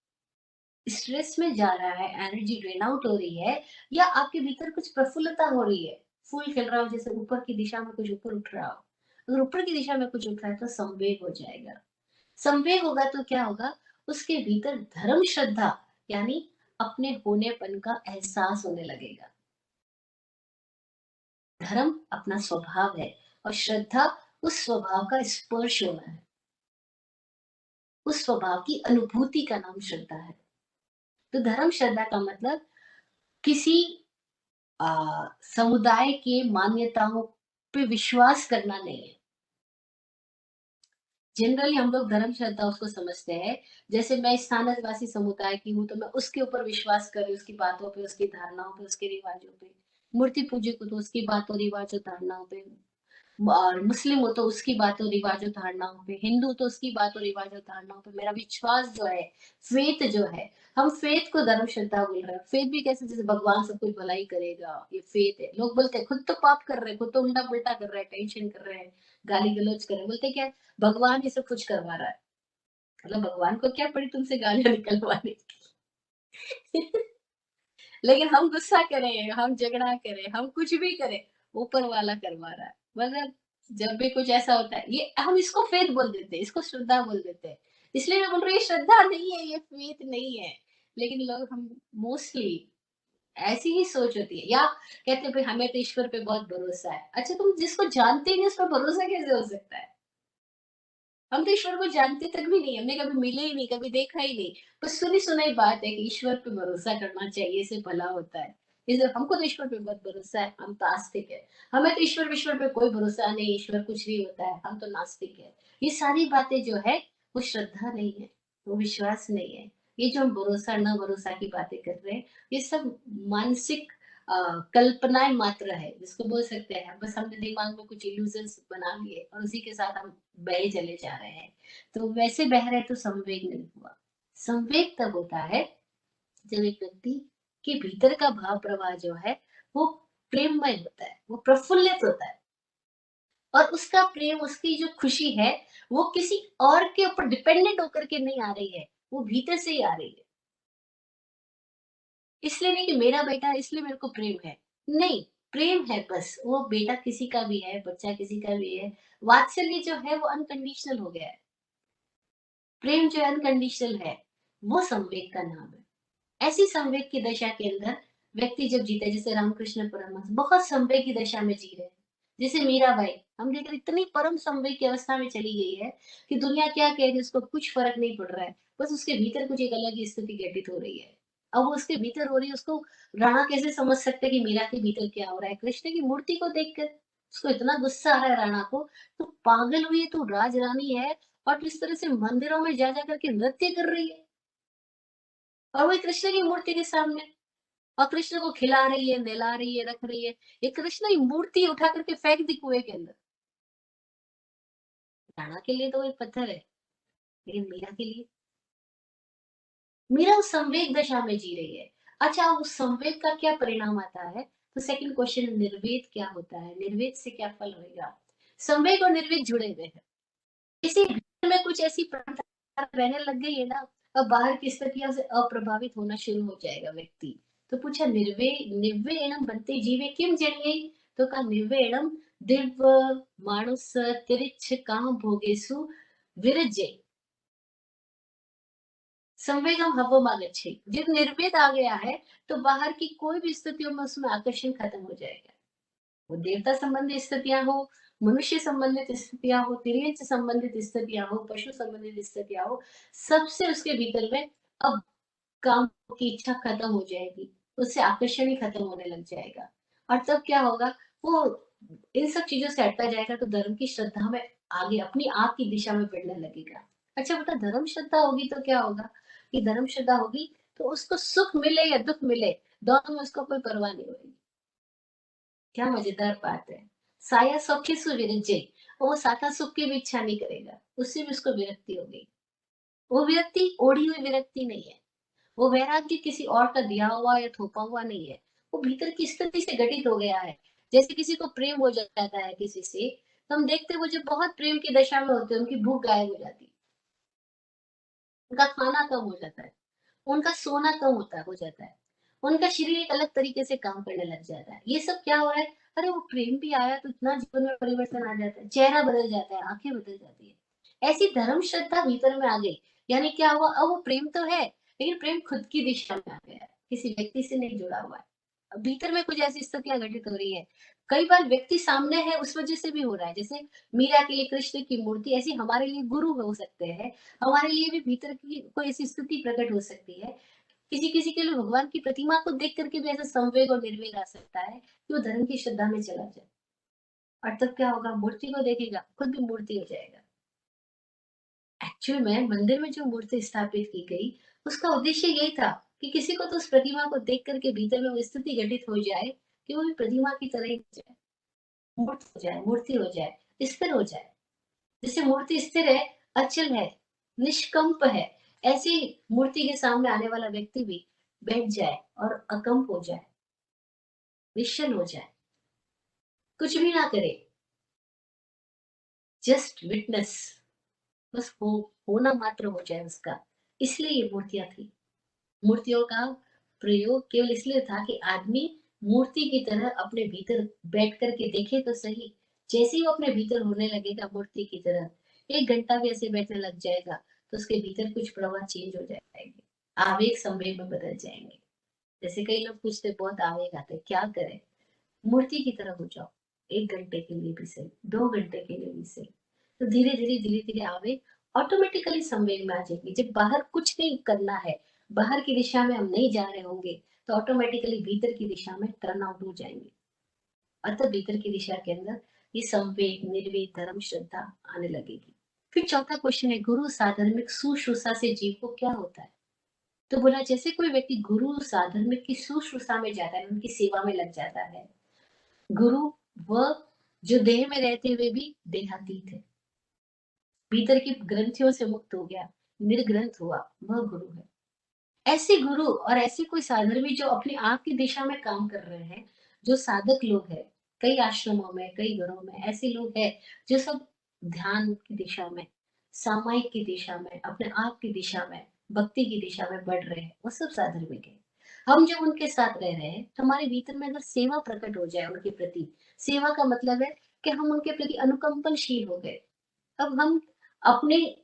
स्ट्रेस में जा रहा है, एनर्जी ड्रेन आउट हो रही है, या आपके भीतर कुछ प्रफुल्लता हो रही है, फूल खिल रहा हो, जैसे ऊपर की दिशा में कुछ ऊपर उठ रहा हो। अगर ऊपर की दिशा में कुछ उठ रहा है तो संवेग हो जाएगा। संवेग होगा तो क्या होगा, उसके भीतर धर्म श्रद्धा यानी अपने होनेपन का एहसास होने लगेगा। धर्म अपना स्वभाव है और श्रद्धा उस स्वभाव का स्पर्श होना है, उस स्वभाव की अनुभूति का नाम श्रद्धा है। तो धर्म श्रद्धा का मतलब किसी समुदाय के मान्यताओं पे विश्वास करना नहीं है। जनरली हम लोग धर्म श्रद्धा उसको समझते हैं, जैसे मैं स्थानीयवासी समुदाय की हूँ तो मैं उसके ऊपर विश्वास कर रही हूँ, उसकी बातों पे, उसकी धारणाओं पे, उसके रिवाजों पे। मूर्ति पूजे को तो उसकी बातों रिवाजों धारणाओं पे, और मुस्लिम हो तो उसकी बातों रिवाजों धारणाओं पे, हिंदू तो उसकी बातों रिवाजों धारणाओं पे। मेरा विश्वास जो है, फेथ जो है, हम फेथ को धर्म श्रद्धा बोल रहे हैं। फेथ भी कैसे, जैसे भगवान सब कुछ भलाई करेगा, ये फेथ है। लोग बोलते हैं खुद तो पाप कर रहे हैं, खुद तो उल्टा पुल्टा कर रहे हैं, टेंशन कर रहे हैं, गाली गलौज कर रहे हैं, बोलते क्या है, भगवान ये सब कुछ करवा रहा है। मतलब भगवान को क्या पड़ी तुमसे गालियां निकलवाने की। लेकिन हम गुस्सा करें, हम झगड़ा करें, हम कुछ भी करें, ऊपर वाला करवा रहा है। मतलब जब भी कुछ ऐसा होता है, ये हम इसको फेथ बोल देते हैं, इसको श्रद्धा बोल देते हैं। इसलिए मैं बोल रही हूँ ये श्रद्धा नहीं है, ये फेथ नहीं है। लेकिन लोग, हम मोस्टली ऐसी ही सोच होती है, या कहते हैं भाई हमें तो ईश्वर पे बहुत भरोसा है। अच्छा, तुम जिसको जानते ही नहीं उस पर भरोसा कैसे हो सकता है? हम तो ईश्वर को जानते तक भी नहीं, हमने कभी मिले ही नहीं, कभी देखा ही नहीं। बस सुनी सुनाई बात है कि ईश्वर पे भरोसा करना चाहिए, इससे भला होता है। इसलिए हमको तो ईश्वर पे बहुत भरोसा है, हम तो आस्तिक है। हमें तो ईश्वर पे कोई भरोसा नहीं, ईश्वर कुछ नहीं होता है, हम तो नास्तिक है। ये सारी बातें जो है वो श्रद्धा नहीं है, वो विश्वास नहीं है। ये जो हम भरोसा न भरोसा की बातें कर रहे हैं, ये सब मानसिक कल्पनाएं मात्र है, जिसको बोल सकते हैं। बस हमने दिमाग में कुछ इल्यूजन्स बना लिए और उसी के साथ हम बहे चले जा रहे हैं। तो वैसे बह रहे तो संवेग नहीं हुआ। संवेग तब होता है जब एक व्यक्ति के भीतर का भाव प्रवाह जो है वो प्रेममय होता है, वो प्रफुल्लित होता है, और उसका प्रेम, उसकी जो खुशी है, वो किसी और के ऊपर डिपेंडेंट होकर के नहीं आ रही है, वो भीतर से ही आ रही है। इसलिए नहीं कि मेरा बेटा है इसलिए मेरे को प्रेम है, नहीं। प्रेम है बस, वो बेटा किसी का भी है, बच्चा किसी का भी है। वात्सल्य जो है वो अनकंडीशनल हो गया है। प्रेम जो है अनकंडीशनल है। वो संवेग का नाम है। ऐसी संवेग की दशा के अंदर व्यक्ति जब जीता है, जैसे रामकृष्ण परमहंस बहुत संवेग की दशा में जी रहे हैं। जैसे मीराबाई, हम देख रहे इतनी परम संवेग की अवस्था में चली गई है कि दुनिया क्या कह रही है उसको कुछ फर्क नहीं पड़ रहा है। बस उसके भीतर कुछ एक अलग ही स्थिति घटित हो रही है। अब वो उसके भीतर हो रही है, उसको राणा कैसे समझ सकते हैं कि मीरा के भीतर क्या हो रहा है? कृष्ण की मूर्ति को देखकर उसको इतना गुस्सा आ रहा है राणा को, "तू पागल हुई है, तू राजरानी है और तू इस तरह से मंदिरों में जा जा करके नृत्य कर रही है।" और वही कृष्ण की मूर्ति के सामने, और कृष्ण को खिला रही है, नहला रही है, रख रही है। ये कृष्ण की मूर्ति उठा करके फेंक दी कुएं के अंदर। राणा के लिए तो वो एक पत्थर है, लेकिन मीरा के लिए, मीरा उस संवेग दशा में जी रही है। अच्छा, उस संवेग का क्या परिणाम आता है? तो सेकंड क्वेश्चन, निर्वेद क्या होता है? निर्वेद से क्या फल होएगा? संवेग और निर्वेद जुड़े हुए हैं। इसी भीतर में कुछ ऐसी प्रथा रहने लग गई है ना, अब बाहर की स्थितियों से अप्रभावित होना शुरू हो जाएगा व्यक्ति। तो पूछा, निर्वेणम बनते जीवे किम जनिए? तो कहा, निर्वेणम दिव्य मानुष तिरिच्छ काम भोगेसु विरजे संवेगम हवमागच्छे। जब निर्वेद आ गया है तो बाहर की कोई भी स्थितियों में उसमें आकर्षण खत्म हो जाएगा। वो देवता संबंधित स्थितियां हो, मनुष्य संबंधित स्थितियां हो, तिर्यंच संबंधित स्थितियां हो, पशु संबंधित स्थितियां हो, सबसे उसके भीतर में अब काम की इच्छा खत्म हो जाएगी, उससे आकर्षण ही खत्म होने लग जाएगा। और तब क्या होगा, वो इन सब चीजों से हटता जाएगा तो धर्म की श्रद्धा में आगे अपनी आप की दिशा में बढ़ने लगेगा। अच्छा बेटा, धर्म श्रद्धा होगी तो क्या होगा, कि धर्म श्रद्धा होगी तो उसको सुख मिले या दुख मिले, दोनों में उसको कोई परवाह नहीं होगी। क्या मजेदार बात है। साया सौख्य सुविरजे, और वो साथा सुख की भी इच्छा नहीं करेगा, उससे भी उसको विरक्ति हो गई। वो विरक्ति ओढ़ी हुई विरक्ति नहीं है, वो वैराग्य किसी और का दिया हुआ या थोपा हुआ नहीं है, वो भीतर की स्थिति से घटित हो गया है। जैसे किसी को प्रेम हो जाता है किसी से, तो हम देखते हैं वो जब बहुत प्रेम की दशा में होते हैं उनकी भूख गायब हो जाती है, उनका खाना कम हो जाता है, उनका सोना कम होता हो जाता है, उनका शरीर एक अलग तरीके से काम करने लग जाता है। ये सब क्या हो रहा है? अरे वो प्रेम भी आया तो इतना जीवन में परिवर्तन आ जाता है, चेहरा बदल जाता है, आंखें बदल जाती है। ऐसी धर्म श्रद्धा भीतर में आ गई, यानी क्या हुआ, अब वो प्रेम तो है लेकिन प्रेम खुद की दिशा में आ गया है, किसी व्यक्ति से नहीं जुड़ा हुआ है। अब भीतर में कुछ ऐसी स्थितियां घटित हो रही है। कई बार व्यक्ति सामने है उस वजह से भी हो रहा है, जैसे मीरा के लिए कृष्ण की मूर्ति, ऐसी हमारे लिए गुरु हो सकते हैं, हमारे लिए भी भीतर की कोई ऐसी स्थिति प्रकट हो सकती है। किसी-किसी के लिए भगवान की प्रतिमा को देख कर के भी ऐसा संवेग और निर्वेग आ सकता है कि वो धर्म की श्रद्धा में चला जाए। और तब क्या होगा, मूर्ति को देखेगा, खुद भी मूर्ति हो जाएगा। एक्चुअल में मंदिर में जो मूर्ति स्थापित की गई, उसका उद्देश्य यही था कि किसी को तो उस प्रतिमा को देख कर के भीतर में वो स्थिति घटित हो जाए कि वो भी प्रतिमा की तरह ही हो जाए, मूर्ति हो जाए, स्थिर हो जाए। जैसे मूर्ति स्थिर है, अचल है, निष्कंप है, ऐसे ही मूर्ति के सामने आने वाला व्यक्ति भी बैठ जाए और अकंप हो जाए, निश्चल हो जाए, कुछ भी ना करे, जस्ट विटनेस, बस हो, होना मात्र हो जाए उसका। इसलिए ये मूर्तियां थी। मूर्तियों का प्रयोग केवल इसलिए था कि आदमी मूर्ति की तरह अपने भीतर बैठ कर के देखे तो सही। जैसे ही वो अपने भीतर होने लगेगा मूर्ति की तरह, 1 घंटा भी ऐसे बैठने लग जाएगा, तो उसके भीतर कुछ प्रवाह चेंज हो जाएँगे। आवेग संवेग में बदल जाएँगे। जैसे कई लोग पूछते हैं, बहुत आवेग आता है, क्या करें? मूर्ति की तरह हो जाओ, 1 घंटे के लिए भी सही, 2 घंटे के लिए भी सही। तो धीरे-धीरे, धीरे-धीरे आवेग ऑटोमेटिकली संवेग में आ जाएगी। जब बाहर कुछ नहीं करना है, बाहर की दिशा में हम नहीं जा रहे होंगे, तो ऑटोमेटिकली भीतर की दिशा में टर्न आउट हो जाएँगे। अतः भीतर की दिशा के अंदर ये संवेग, निर्वेद, धर्म, श्रद्धा आने लगेगी। फिर चौथा क्वेश्चन है, गुरु साधर्मिक सुश्रूषा से जीव को क्या होता है? तो बोला, जैसे कोई व्यक्ति गुरु साधर्मिक की सुश्रूषा में जाता है, उनकी सेवा में लग जाता है, गुरु वह जो देह में रहते हुए भी देहातीत है, भीतर की ग्रंथियों से मुक्त हो गया, निर्ग्रंथ हुआ, वह गुरु है। ऐसे गुरु और ऐसे कोई साधर्मी जो अपने आप की दिशा में काम कर रहे हैं, जो साधक लोग हैं, कई आश्रमों में, कई घरों में ऐसे लोग हैं जो सब ध्यान की दिशा में, सामायिक की दिशा में, अपने आप की दिशा में, भक्ति की दिशा में बढ़ रहे हैं, वो सब साधर्मिक है। हम जब उनके साथ रह रहे हैं, तो हमारे भीतर में अगर सेवा प्रकट हो जाए उनके प्रति, सेवा का मतलब है कि हम उनके प्रति अनुकंपनशील हो गए। अब हम अपनी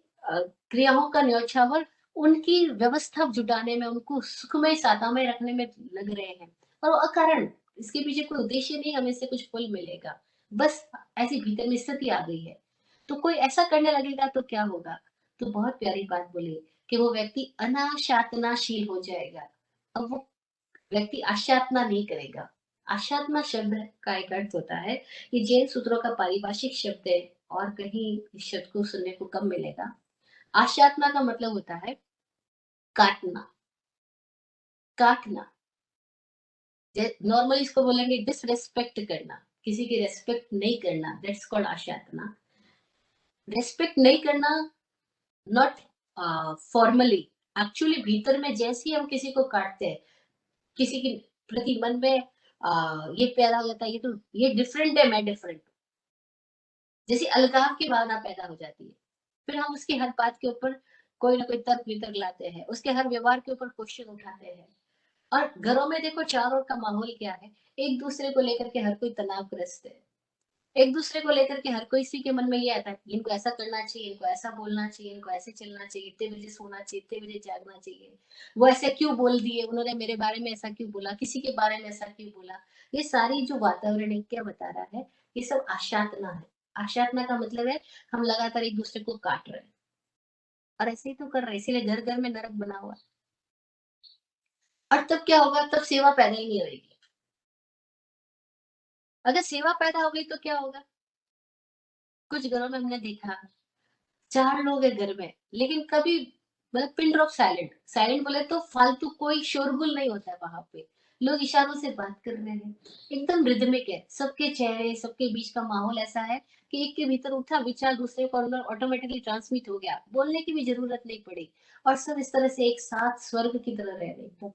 क्रियाओं का न्यौछावर उनकी व्यवस्था जुटाने में, उनको सुखमय सादामय रखने में लग रहे हैं और वो अकारण, इसके पीछे कोई उद्देश्य नहीं हमें इससे कुछ फल मिलेगा। बस ऐसी भीतर में स्थिति आ गई है। तो कोई ऐसा करने लगेगा तो क्या होगा? तो बहुत प्यारी बात बोली कि वो व्यक्ति अनाशातनाशील हो जाएगा। अब वो व्यक्ति आशातना नहीं करेगा। आशात्मा शब्द का एक अर्थ होता है, ये जैन सूत्रों का पारिभाषिक शब्द है और कहीं इस शब्द को सुनने को कम मिलेगा। आशात्मा का मतलब होता है काटना, काटना। नॉर्मली इसको बोलेंगे डिसरेस्पेक्ट करना, किसी की रेस्पेक्ट नहीं करना, दैट्स कॉल्ड आशातना। रेस्पेक्ट नहीं करना, नॉट फॉर्मली, एक्चुअली भीतर में जैसे ही हम किसी को काटते हैं, किसी के प्रति मन में ये पैदा हो जाता है, ये तो ये डिफरेंट है, मैं डिफरेंट, जैसे अलगाव की भावना पैदा हो जाती है। फिर हम उसकी हर बात के ऊपर कोई ना कोई तर्क वितर्क लाते हैं, उसके हर व्यवहार के ऊपर क्वेश्चन उठाते हैं। और घरों में देखो चारों ओर का माहौल क्या है, एक दूसरे को लेकर के हर कोई तनावग्रस्त है। एक दूसरे को लेकर के हर कोई, इसी के मन में ये आता है इनको ऐसा करना चाहिए, इनको ऐसा बोलना चाहिए, इनको ऐसे चलना चाहिए, इतने बजे सोना चाहिए, इतने बजे जागना चाहिए। वो ऐसे क्यों बोल दिए, उन्होंने मेरे बारे में ऐसा क्यों बोला, किसी के बारे में ऐसा क्यों बोला। ये सारी जो वातावरण है क्या बता रहा है, ये सब आशातना है। आशातना का मतलब है हम लगातार एक दूसरे को काट रहे हैं और ऐसे ही तो कर रहे हैं, इसीलिए घर घर में नरक बना हुआ है। और तब क्या होगा, तब सेवा पैदा ही नहीं होगी। अगर सेवा पैदा हो गई तो क्या होगा? कुछ घरों में हमने देखा, 4 लोग हैं घर में, लेकिन कभी मतलब पिन ड्रॉप साइलेंट, साइलेंट बोले तो फालतू कोई शोरगुल नहीं होता है वहाँ पे। लोग इशारों से बात कर रहे हैं, एकदम रिदमिक है, सबके चेहरे, सबके बीच का माहौल ऐसा है कि एक के भीतर उठा विचार दूसरे को अंदर ऑटोमेटिकली ट्रांसमिट हो गया, बोलने की भी जरूरत नहीं पड़ी। और सब इस तरह से एक साथ स्वर्ग की तरह रह रहे थे।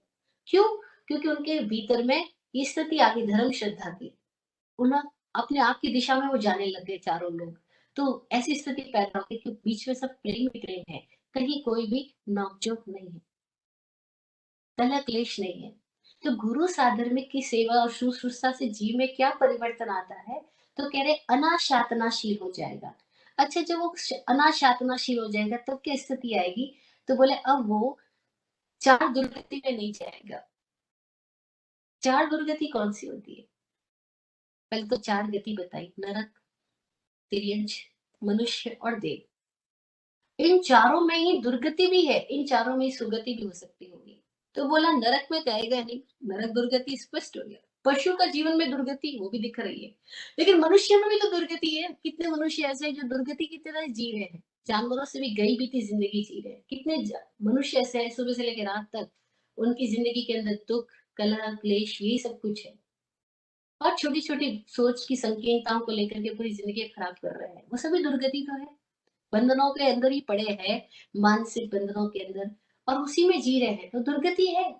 क्यों? क्योंकि उनके भीतर में ये स्थिति आ गई धर्म श्रद्धा की। उन्हें अपने आप की दिशा में वो जाने लग गए चारों लोग। तो ऐसी स्थिति पैदा हो गई कि बीच में सब प्रेम ही प्रेम है, कहीं कोई भी नोक-झोंक नहीं है, कलह क्लेश नहीं है। तो गुरु साधर्मिक की सेवा और शुश्रूषा से जीव में क्या परिवर्तन आता है? तो कह रहे अनाशातनाशील हो जाएगा। अच्छा, जब वो अनाशातनाशील हो जाएगा तब क्या स्थिति आएगी? तो बोले अब वो 4 दुर्गति में नहीं जाएगा। 4 दुर्गति कौन सी होती है? पहले तो 4 गति बताई, नरक, तिर्यंच, मनुष्य और देव। इन चारों में ही दुर्गति भी है, इन चारों में ही सुगति भी हो सकती होगी। तो बोला नरक में जाएगा नहीं, नरक दुर्गति स्पष्ट हो गया। पशु का जीवन में दुर्गति वो भी दिख रही है, लेकिन मनुष्य में भी तो दुर्गति है। कितने मनुष्य ऐसे हैं जो दुर्गति की तरह जी रहे हैं, जानवरों से भी गई बीती जिंदगी जी रहे हैं। कितने मनुष्य ऐसे हैं सुबह से लेकर रात तक उनकी जिंदगी के अंदर दुख, कलह, क्लेश यही सब कुछ है। और छोटी छोटी सोच की संकीर्णताओं को लेकर के पूरी जिंदगी खराब कर रहे हैं, वो सभी दुर्गति तो है। बंधनों के अंदर ही पड़े हैं, मानसिक बंधनों के अंदर, और उसी में जी रहे हैं, तो दुर्गति है।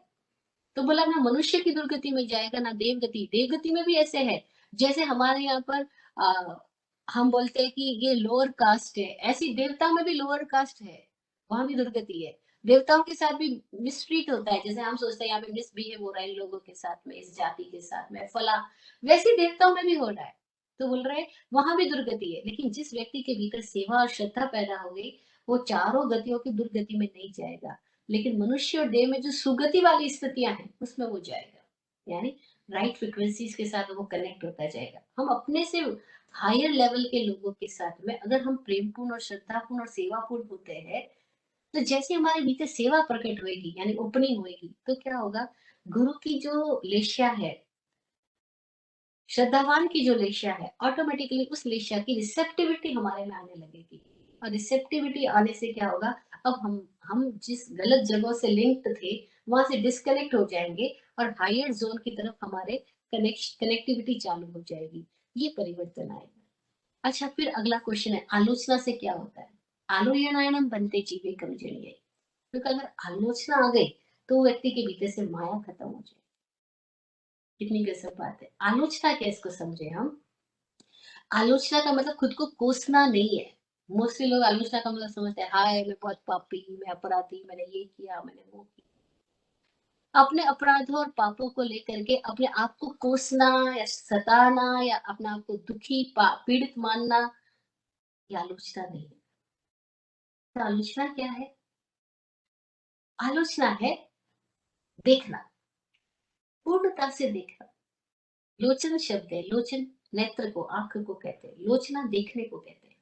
तो बोला ना मनुष्य की दुर्गति में जाएगा ना देवगति। देवगति में भी ऐसे है, जैसे हमारे यहाँ पर हम बोलते हैं कि ये लोअर कास्ट है, ऐसी देवता में भी लोअर कास्ट है, वहां भी दुर्गति है। देवताओं के साथ भी मिसट्रीट होता है, जैसे हम सोचते हैं यहाँ पे मिसबिहेव हो रहा है इन लोगों के साथ में, इस जाति के साथ में फला, वैसे देवताओं में भी हो रहा है। तो बोल रहे हैं वहां भी दुर्गति है, लेकिन जिस व्यक्ति के भीतर सेवा और श्रद्धा पैदा हो गई, वो चारों गतियों की दुर्गति में नहीं जाएगा, लेकिन मनुष्य और देव में जो सुगति वाली स्थितियां हैं उसमें वो जाएगा। यानी राइट फ्रिक्वेंसीज के साथ वो कनेक्ट होता जाएगा। हम अपने से हायर लेवल के लोगों के साथ में अगर हम प्रेमपूर्ण और श्रद्धापूर्ण और सेवापूर्ण होते हैं, तो जैसे हमारे भीतर सेवा प्रकट होगी यानी ओपनिंग होगी, तो क्या होगा, गुरु की जो लेशा है, श्रद्धावान की जो लेशा है, ऑटोमेटिकली उस लेशा की रिसेप्टिविटी हमारे में आने लगेगी। और रिसेप्टिविटी आने से क्या होगा, अब हम जिस गलत जगहों से लिंक्ड थे वहां से डिस्कनेक्ट हो जाएंगे और हायर जोन की तरफ हमारे कनेक्टिविटी चालू हो जाएगी। ये परिवर्तन आएगा। अच्छा, फिर अगला क्वेश्चन है आलोचना से क्या होता है? आलोचनायनम बनते जीवे कमजोरी, क्योंकि अगर आलोचना आ गई तो वो व्यक्ति के भीतर से माया खत्म हो जाए। कितनी गजब बात है। आलोचना क्या, इसको समझे हम। आलोचना का मतलब खुद को कोसना नहीं है। मोस्टली लोग आलोचना का मतलब समझते हैं हाय मैं बहुत पापी, मैं अपराधी, मैंने ये किया, मैंने वो किया। अपने अपराधों और पापों को लेकर के अपने आप को कोसना या सताना या अपने आप को दुखी पीड़ित मानना, ये आलोचना नहीं है। तो आलोचना क्या है? आलोचना है देखना, पूर्णता से देखना। लोचन शब्द है, लोचन नेत्र को, आंख को कहते हैं, लोचना देखने को कहते हैं।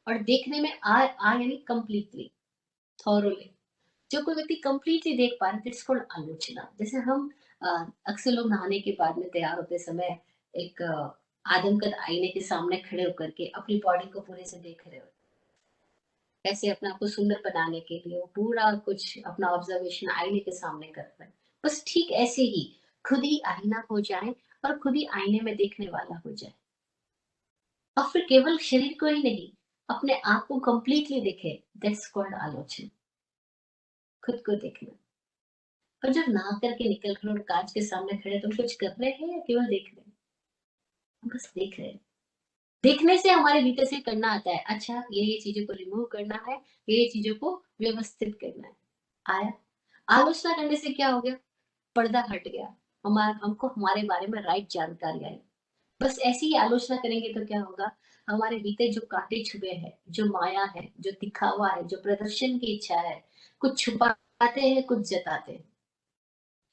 और देखने में आ यानी कंप्लीटली, थॉरोली। जो कोई व्यक्ति कंप्लीटली देख पा रहे हैं, इट्स कॉल्ड आलोचना। जैसे हम अक्सर लोग नहाने के बाद में तैयार होते समय एक आदमकद आईने के सामने खड़े होकर के अपनी बॉडी को पूरे से देख रहे होते हैं। कैसे अपने आप को सुंदर बनाने के लिए वो पूरा कुछ अपना ऑब्जर्वेशन आईने के सामने करते हैं। बस ठीक ऐसे ही खुद ही आईना हो जाए और खुद ही आईने में देखने वाला हो जाए। और फिर केवल शरीर को ही नहीं, अपने आप को कंप्लीटली देखे, दैट्स कॉल्ड आलोचना। खुद को देखना। और जब नहा करके निकल रहे हो और कांच के सामने खड़े, तुम कुछ कर रहे हैं या केवल देख रहे हैं? बस देख रहे हैं। देखने से हमारे भीतर से करना आता है, अच्छा ये चीजों को रिमूव करना है, ये चीजों को व्यवस्थित करना है। आया। आलोचना करने से क्या हो गया? पर्दा हट गया। हमको हमारे बारे में राइट जानकारी आई। बस ऐसी ही आलोचना करेंगे तो क्या होगा? हमारे भीतर जो कांटे छुपे हैं, जो माया है, जो दिखावा है, जो प्रदर्शन की इच्छा है, कुछ छुपाते हैं, कुछ जताते हैं।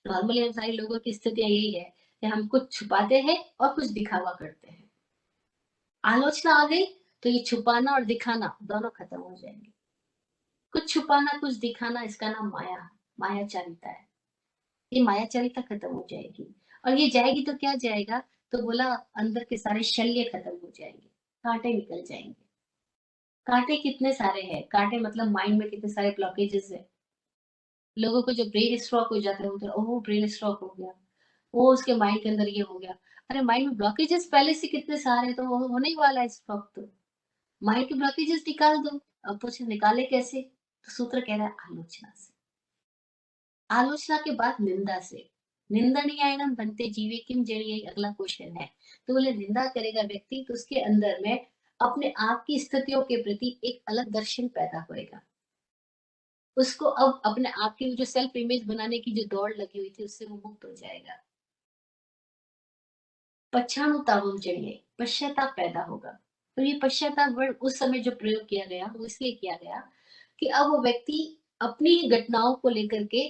नॉर्मली हम सारे लोगों की स्थितियां यही है कि हम कुछ छुपाते हैं और कुछ दिखावा करते हैं। आलोचना आ गई तो ये छुपाना और दिखाना दोनों खत्म हो जाएंगे। कुछ छुपाना, कुछ दिखाना, इसका नाम माया, मायाचारिता है। ये मायाचारिता खत्म हो जाएगी। और ये जाएगी तो क्या जाएगा? तो बोला, अंदर के सारे शल्य खत्म हो जाएंगे, कांटे निकल जाएंगे। कांटे कितने सारे हैं? कांटे मतलब माइंड में कितने सारे ब्लॉकेजेस है। लोगों को जो ब्रेन स्ट्रोक हो जाता है, उधर ओह ब्रेन स्ट्रोक हो गया, वो उसके माइंड के अंदर ये हो गया। अरे माइंड में ब्लॉकेजेस पहले से कितने सारे हैं, तो वो होने ही वाला है स्ट्रोक। तो माइंड के ब्लॉकेजेस निकाल दो। अब पूछे निकाले कैसे? तो सूत्र कह रहा है आलोचना से। आलोचना के बाद निंदा से। निंदनीयायनम बनते जीवे किम जरिए अगला क्वेश्चन है। तो बोले निंदा करेगा व्यक्ति तो उसके अंदर में अपने आप की स्थितियों के प्रति एक अलग दर्शन पैदा होएगा। उसको अब अपने आप की जो सेल्फ इमेज बनाने की जो दौड़ लगी हुई थी, उससे वो मुक्त हो जाएगा। पश्चानुतापम चाहिए, पश्चाताप पैदा होगा। तो ये पश्चाताप वर्ड उस समय जो प्रयोग किया गया वो इसलिए किया गया कि अब वो व्यक्ति अपनी घटनाओं को लेकर के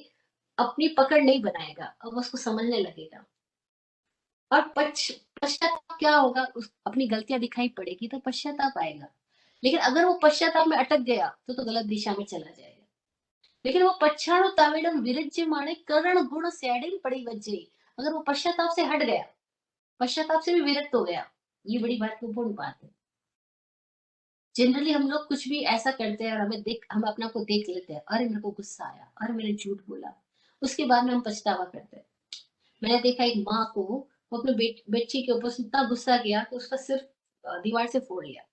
अपनी पकड़ नहीं बनाएगा, अब उसको समझने लगेगा। और पश्चाताप क्या होगा? अपनी गलतियां दिखाई पड़ेगी तो पश्चाताप आएगा। लेकिन अगर वो पश्चाताप में अटक गया तो गलत दिशा में चला जाएगा। लेकिन वो पश्चातापेडम विरज्यमाणे करण गुण सैडिल पड़ी वज्जे। अगर वो पश्चाताप से हट गया, पश्चाताप से भी विरक्त हो गया, ये बड़ी महत्वपूर्ण बात है। जनरली हम लोग कुछ भी ऐसा करते हैं और हम अपना को देख लेते हैं, अरे मेरे को गुस्सा आया, अरे मैंने झूठ बोला, उसके बाद में हम पछतावा करते हैं। मैंने देखा एक माँ को, वो अपने बच्ची के ऊपर इतना गुस्सा किया कि उसका सिर दीवार से फोड़ लिया,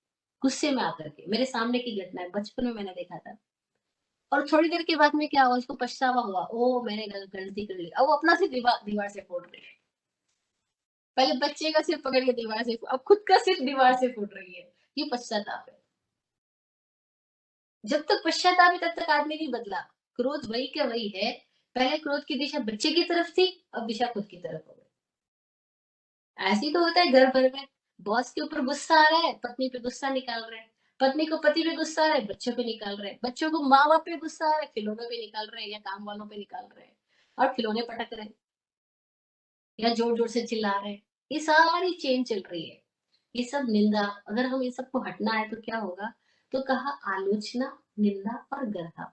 गुस्से में आकर के। मेरे सामने की घटना है, बचपन में मैंने देखा था। और थोड़ी देर के बाद में क्या हुआ, उसको पछतावा हुआ, ओ मैंने गलती कर ली। अब वो अपना सिर दीवार से फोड़ रही है। पहले बच्चे का सिर पकड़ के दीवार से, अब खुद का सिर दीवार से फूट रही है। ये पश्चाताप है। जब तक पश्चाताप है तब तक आदमी नहीं बदला। क्रोध वही का वही है। पहले क्रोध की दिशा बच्चे की तरफ थी, अब दिशा खुद की तरफ हो गई। ऐसे ही तो होता है घर भर में। बॉस के ऊपर गुस्सा आ रहा है, पत्नी पे गुस्सा निकाल रहे हैं। पत्नी को पति पे गुस्सा आ रहा है, बच्चों पे निकाल रहे हैं। बच्चों को माँ बाप पे गुस्सा आ रहा है, खिलौनों पे निकाल रहे हैं या काम वालों पे निकाल रहे हैं। और खिलौने पटक रहे हैं या जोर जोर से चिल्ला रहे हैं। ये सारी चेन चल रही है। ये सब निंदा। अगर हम इन सबको हटना है तो क्या होगा? तो कहा आलोचना, निंदा और गर्हा।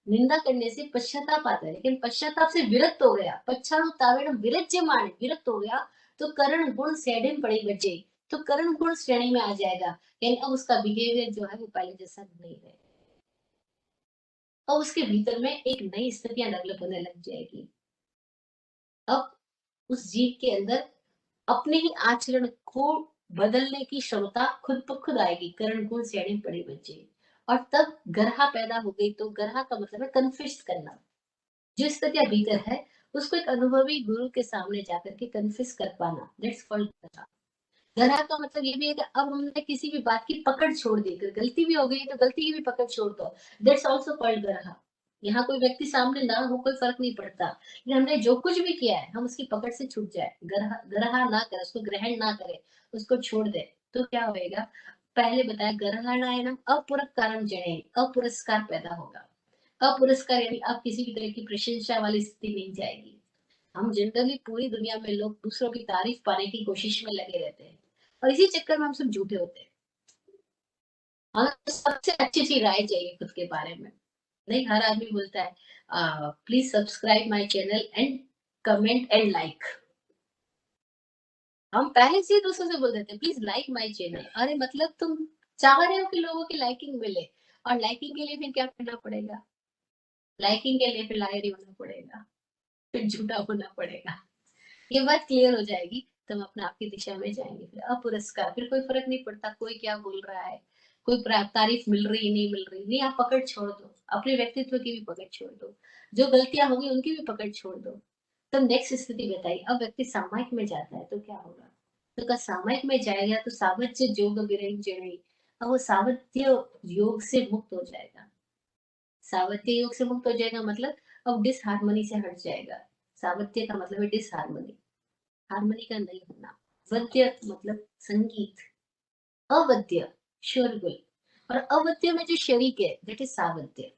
निंदा करने से पश्चाताप आता है, लेकिन पश्चाताप से विरक्त हो गया, पश्चातापेन विरज्यमाण, विरक्त हो गया, तो करण गुण सैडिन पड़ी बचे। तो करण गुण श्रेणी में आ जाएगा। यानी अब उसका बिहेवियर जो है वो पहले जैसा नहीं है। अब उसके भीतर में एक नई स्थितियां डेवलप होने लग जाएगी। अब उस जीव के अंदर अपने ही आचरण को बदलने की क्षमता खुद ब खुद आएगी। करण गुण श्रेणी पड़ी बचे। और तब गर्हा पैदा हो गई। तो गर्हा का मतलब है कन्फिस्ट करना। जो स्थितियां भीतर है उसको एक अनुभवी गुरु के सामने जाकर के कन्फिस कर पाना, दैट्स कॉल्ड गरहा। गरहा का मतलब ये भी है कि अब हमने किसी भी बात की पकड़ छोड़ दी। अगर गलती भी हो गई तो गलती की भी पकड़ छोड़ दो, दैट्स आल्सो कॉल्ड गरहा। यहाँ कोई व्यक्ति सामने ना हो कोई फर्क नहीं पड़ता, लेकिन हमने जो कुछ भी किया है हम उसकी पकड़ से छूट जाए, गरहा गरहा ना करे, उसको ग्रहण ना करे, उसको छोड़ दे। तो क्या होएगा? पहले बताया, गरहाणायनम अपरक कारण जने, अपुरस्कार पैदा होगा। अपुरस्कार यानी अब किसी भी तरह की प्रशंसा वाली स्थिति नहीं जाएगी। हम जनरली पूरी दुनिया में लोग दूसरों की तारीफ पाने की कोशिश में लगे रहते हैं और इसी चक्कर में हम सब झूठे होते हैं। हमें तो सबसे अच्छी राय चाहिए खुद के बारे में। नहीं, हर आदमी बोलता है please subscribe my channel and comment and like. हम पहले से ही दूसरों से बोल देते हैं प्लीज लाइक माय चैनल। अरे मतलब तुम चाह रहे हो कि लोगों की लाइकिंग मिले, और लाइकिंग के लिए फिर क्या करना पड़ेगा? लाइकिंग के लिए फिर लायरी होना पड़ेगा, फिर झूठा होना पड़ेगा। ये बात क्लियर हो जाएगी तो हम अपने आप की दिशा में जाएंगे। फिर अपुरस्कार, फिर कोई फर्क नहीं पड़ता कोई क्या बोल रहा है, कोई तारीफ मिल रही नहीं मिल रही, नहीं आप पकड़ छोड़ दो, अपने व्यक्तित्व की भी पकड़ छोड़ दो, जो गलतियां होंगी उनकी भी पकड़ छोड़ दो। तो नेक्स्ट स्थिति बताइए, अब व्यक्ति सामायिक में जाता है तो क्या होगा? तो का सामायिक में जाएगा तो सावध्य जोग विरही जड़ी, अब वो सावध्य योग से मुक्त हो जाएगा। सावध्य योग से मुक्त हो जाएगा मतलब अब डिसहारमोनी से हट जाएगा। सावध्य का मतलब है डिसहारमोनी, हारमोनी का नहीं होना। वद्य मतलब संगीत, अवद्य शोरगुल, और अवद्य में जो शरीक है दैट इज सावध्य।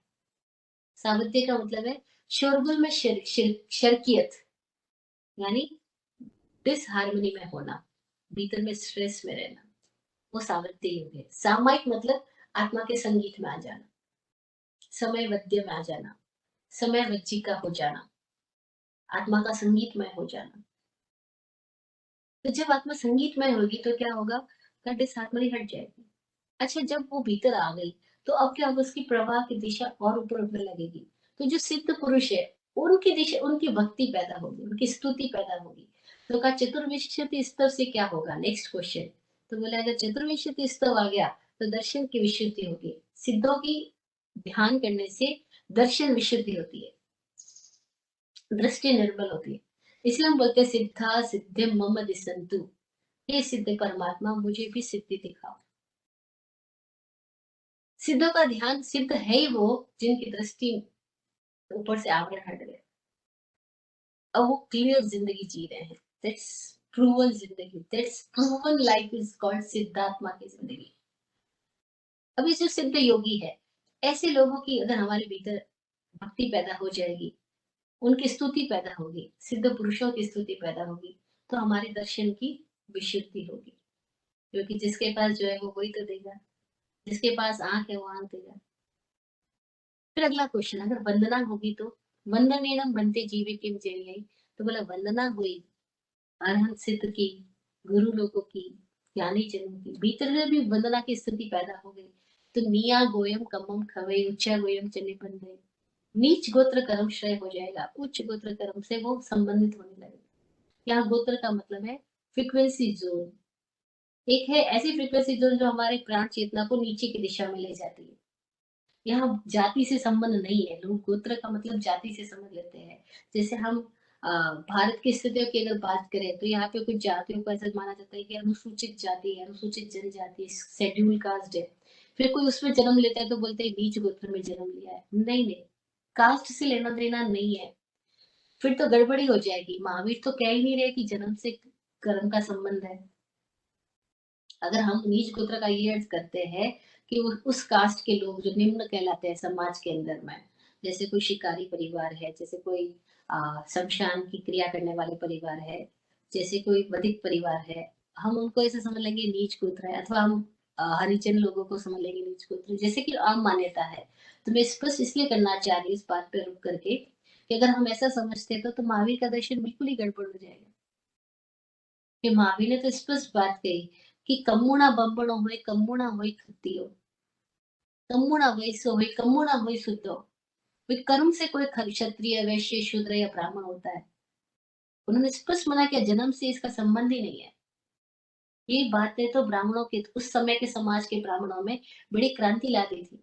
सावध्य का मतलब है शोरगुल में शर्कियत, यानी डिसहारमोनी में होना, भीतर में स्ट्रेस में रहना, वो सावध्य योग है। सामायिक मतलब आत्मा के संगीत में आ जाना, समय वद्य में आ जाना, समय वज्जी का हो जाना, आत्मा का संगीतमय हो जाना। तो जब आत्मा संगीतमय होगी तो क्या होगा? का डिसहारमोनी हट जाएगी। अच्छा, जब वो भीतर आ गई तो अब क्या होगा? उसकी प्रवाह की दिशा और ऊपर उठने लगेगी। तो जो सिद्ध पुरुष है उनकी दिशा, उनकी भक्ति पैदा होगी, उनकी स्तुति पैदा होगी। तो का चतुर्विंशति स्तर से क्या होगा? Next question. तो बोला अगर चतुर्विंशति स्तर आ गया तो दर्शन की विशुद्धि होगी। सिद्धों की ध्यान करने से दर्शन विशुद्धि होती है, दृष्टि निर्मल होती है। इसलिए हम बोलते हैं सिद्धा सिद्धि मम दिसंतु, हे सिद्ध परमात्मा मुझे भी सिद्धि दिखाओ। सिद्धों का ध्यान, सिद्ध है ही वो जिनकी दृष्टि ऊपर से आवरण हट गए, अब वो क्लियर जिंदगी जी रहे हैं। दैट्स प्रूवन जिंदगी, that's proven life is called सिद्धात्मा की जिंदगी। अभी जो सिद्ध योगी है, ऐसे लोगों की अगर हमारे भीतर भक्ति पैदा हो जाएगी, उनकी स्तुति पैदा होगी, सिद्ध पुरुषों की स्तुति पैदा होगी, तो हमारे दर्शन की विशुद्धि होगी। क्योंकि जिसके पास जो है वो वही तो देगा, जिसके पास आंख है वो आंख देगा। फिर अगला क्वेश्चन, अगर वंदना होगी तो वंदनेनम बनते जीवे किम जय, तो बोला वंदना हुई अरहंत सिद्ध की, गुरु लोगों की, ज्ञानी जनों की, भीतर में भी वंदना की स्थिति पैदा हो गई। तो निया गोयम कमम खवे उच्चा गोयम चले बन गए, नीच गोत्र कर्म श्रेय हो जाएगा, उच्च गोत्र कर्म से वो संबंधित होने लगेगा। यहाँ गोत्र का मतलब है फ्रीक्वेंसी जोन। एक है ऐसी फ्रीक्वेंसी जोन जो हमारे प्राण चेतना को नीचे की दिशा में ले जाती है। यहाँ जाति से संबंध नहीं है, लोग गोत्र का मतलब जाति से समझ लेते हैं। जैसे हम भारत की स्थितियों की अगर बात करें तो यहाँ पे कुछ जातियों को ऐसा माना जाता है कि अनुसूचित जाति है, अनुसूचित जनजाति, शेड्यूल कास्ट है। फिर कोई उसमें जन्म लेता है तो बोलते हैं नीच गोत्र में जन्म लिया है। नहीं नहीं, कास्ट से लेना देना नहीं है। फिर तो गड़बड़ी हो जाएगी। महावीर तो कह ही नहीं रहे कि जन्म से कर्म का संबंध है। अगर हम नीच गोत्र का ये अर्थ करते हैं कि उस कास्ट के लोग जो निम्न कहलाते हैं समाज के अंदर में, जैसे कोई शिकारी परिवार है, जैसे कोई शमशान की क्रिया करने वाले परिवार है, जैसे कोई वधिक परिवार है, हम उनको ऐसे समझ लेंगे नीच गोत्र है। अथवा हम हरिजन लोगों को समझ लेंगे नीच गोत्र, जैसे कि आम मान्यता है। तो मैं स्पष्ट इसलिए करना चाह रही हूँ इस बात पे रुक करके कि अगर हम ऐसा समझते हैं तो महावीर का दर्शन बिल्कुल ही गड़बड़ हो जाएगा। कि महावीर ने तो स्पष्ट बात कही कि कम्मुना बम्बड़ो हुए कम्मुना हुई खत्तियो, कम्मुना वैसो हुई कम्मुना हुई शुद्धो। कोई कर्म से कोई क्षत्रिय वैश्य शूद्र या ब्राह्मण होता है? उन्होंने स्पष्ट मना किया, जन्म से इसका संबंध ही नहीं है। ये बातें तो ब्राह्मणों के उस समय के समाज के ब्राह्मणों में बड़ी क्रांति ला दी थी।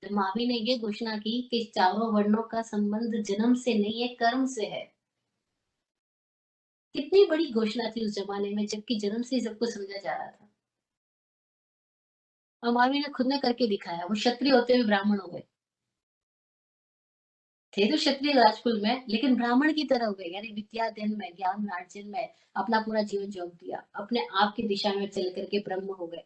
तो महावीर ने ये घोषणा की कि चारों वर्णों का संबंध जन्म से नहीं है, कर्म से है। कितनी बड़ी घोषणा थी उस जमाने में, जबकि जन्म से ही सबको समझा जा रहा था। और महावीर ने खुद ने करके दिखाया, वो क्षत्रिय होते हुए ब्राह्मण हो गए। थे तो क्षत्रिय राजकुल में, लेकिन ब्राह्मण की तरह हो गए, यानी विद्याध्ययन में, ज्ञान अर्जन में अपना पूरा जीवन झोंक दिया, अपने आप की दिशा में चल करके ब्रह्म हो गए।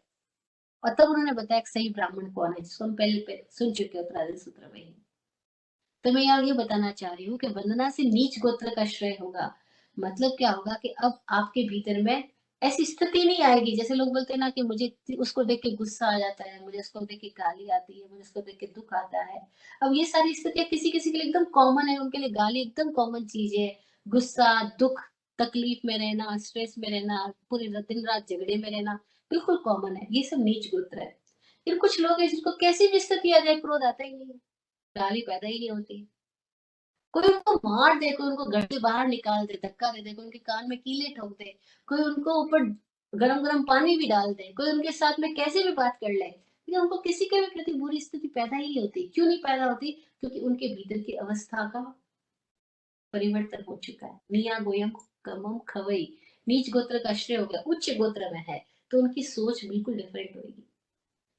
और तब उन्होंने बताया कि सही ब्राह्मण कौन है, जिसको हम पहले सुन चुके हैं उत्तराधि सूत्र में ही। तो मैं यहाँ ये बताना चाह रही हूँ कि वंदना से नीच गोत्र का श्रेय होगा। मतलब क्या होगा कि अब आपके भीतर में ऐसी स्थिति नहीं आएगी, जैसे लोग बोलते हैं ना कि मुझे उसको देख के गुस्सा आ जाता है, मुझे उसको देख के गाली आती है, मुझे उसको देख के दुःख आता है। अब ये सारी स्थितियाँ किसी-किसी के लिए एकदम कॉमन है, उनके लिए गाली एकदम कॉमन चीज़ है। गुस्सा, दुःख, तकलीफ में रहना, स्ट्रेस में रहना, पूरी दिन-रात झगड़े में रहना, बिल्कुल कॉमन है। ये सब नीच गोत्र है। फिर कुछ लोग हैं जिनको कैसी भी स्थिति आ जाए, क्रोध आता ही नहीं है, गाली पैदा ही नहीं होती। कोई उनको मार दे, कोई उनको घर से बाहर निकाल दे, धक्का दे दे, कोई उनके कान में कीलें ठोक दे, कोई उनको ऊपर गरम-गरम पानी भी डाल दे, कोई उनके साथ में कैसे भी बात कर ले, लेकिन उनको किसी के भी प्रति बुरी स्थिति पैदा ही नहीं होती। क्यों नहीं पैदा होती? क्योंकि उनके भीतर की अवस्था का परिवर्तन हो चुका है। निया गोयम कमम खवई, नीच गोत्र का आश्रय हो गया, उच्च गोत्र में है, तो उनकी सोच बिल्कुल डिफरेंट होएगी।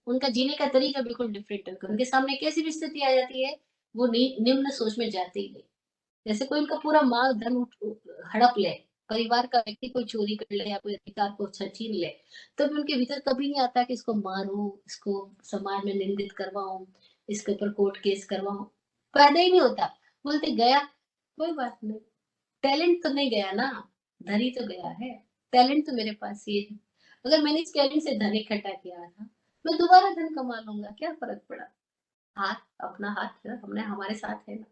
उनका जीने का तरीका बिल्कुल डिफरेंट होगा। उनके सामने कैसी भी स्थिति आ जाती है, वो निम्न सोच में जाते ही नहीं। जैसे कोई उनका पूरा माल धन हड़प ले, परिवार का व्यक्ति कोई चोरी कर ले या कोई अधिकार को छीन ले, तो भी उनके भीतर कभी नहीं आता कि इसको मारूं, इसको समाज में निंदित करवाऊं, इसके ऊपर कोर्ट केस करवाऊं, पैदा ही नहीं होता। बोलते गया, कोई बात नहीं, टैलेंट तो नहीं गया ना, धन ही तो गया है, टैलेंट तो मेरे पास ये है। अगर मैंने इस टैलेंट से धन इकट्ठा किया था, मैं दोबारा धन कमा लूंगा, क्या फर्क पड़ा। हाथ, अपना हाथ है, हमने हमारे साथ है ना,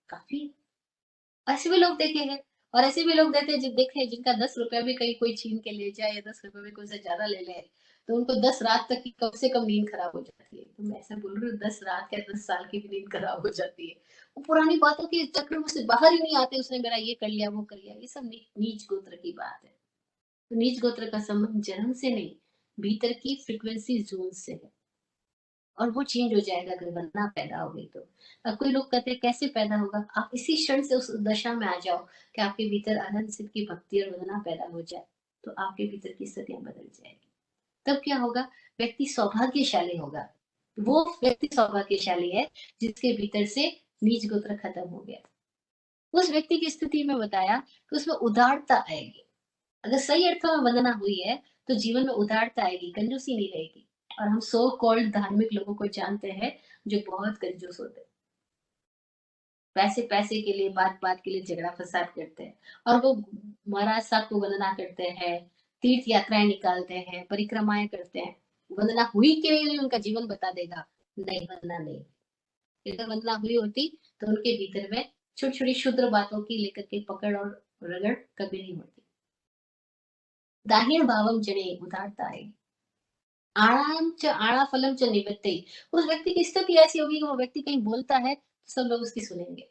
काफी। ऐसे भी लोग देखे हैं, और ऐसे भी लोग देते हैं देखे हैं जिनका 10 रुपया भी कहीं कोई छीन के ले जाए या 10 रुपये भी कोई से ज्यादा ले ले, तो उनको 10 रात तक की कम से कम नींद खराब हो जाती है। तो मैं ऐसा बोल रही हूँ, 10 रात या 10 साल की भी नींद खराब हो जाती है। वो पुरानी बातों के चक्र में से बाहर ही नहीं आते, उसने मेरा ये कर लिया, वो कर लिया, ये सब नीच गोत्र की बात है। तो नीच गोत्र का संबंध जन्म से नहीं, भीतर की फ्रिक्वेंसी जोन से है, और वो चेंज हो जाएगा अगर वरना पैदा हो गई तो। अब कोई लोग कहते हैं कैसे पैदा होगा? आप इसी क्षण से उस दशा में आ जाओ कि आपके भीतर अनंत सिद्ध की भक्ति और वंदना पैदा हो जाए, तो आपके भीतर की स्थितियाँ बदल जाएगी। तब क्या होगा? व्यक्ति सौभाग्यशाली होगा। वो व्यक्ति सौभाग्यशाली है जिसके भीतर से नीच गोत्र खत्म हो गया। उस व्यक्ति की स्थिति में बताया कि उसमें उदारता आएगी। अगर सही अर्थों में वंदना हुई है, तो जीवन में उदारता आएगी, कंजूसी नहीं रहेगी। और हम सो कॉल्ड धार्मिक लोगों को जानते हैं जो बहुत कंजूस होते हैं, पैसे पैसे के लिए, बात बात के लिए झगड़ा फसाद करते हैं, और वो महाराज साहब को वंदना करते हैं, तीर्थ यात्राएं निकालते हैं, परिक्रमाएं करते हैं। वंदना हुई कि नहीं हुई उनका जीवन बता देगा। नहीं, वंदना नहीं। अगर वंदना हुई होती तो उनके भीतर में छोटी छोटी क्षुद्र बातों की लेकर के पकड़ और रगड़ कभी नहीं होती। दाहिर भावम जने, उदारता है। आराम च आड़ा फलम च निवृत्ति। उस व्यक्ति की स्थिति ऐसी होगी कि वो व्यक्ति कहीं बोलता है तो सब लोग उसकी सुनेंगे।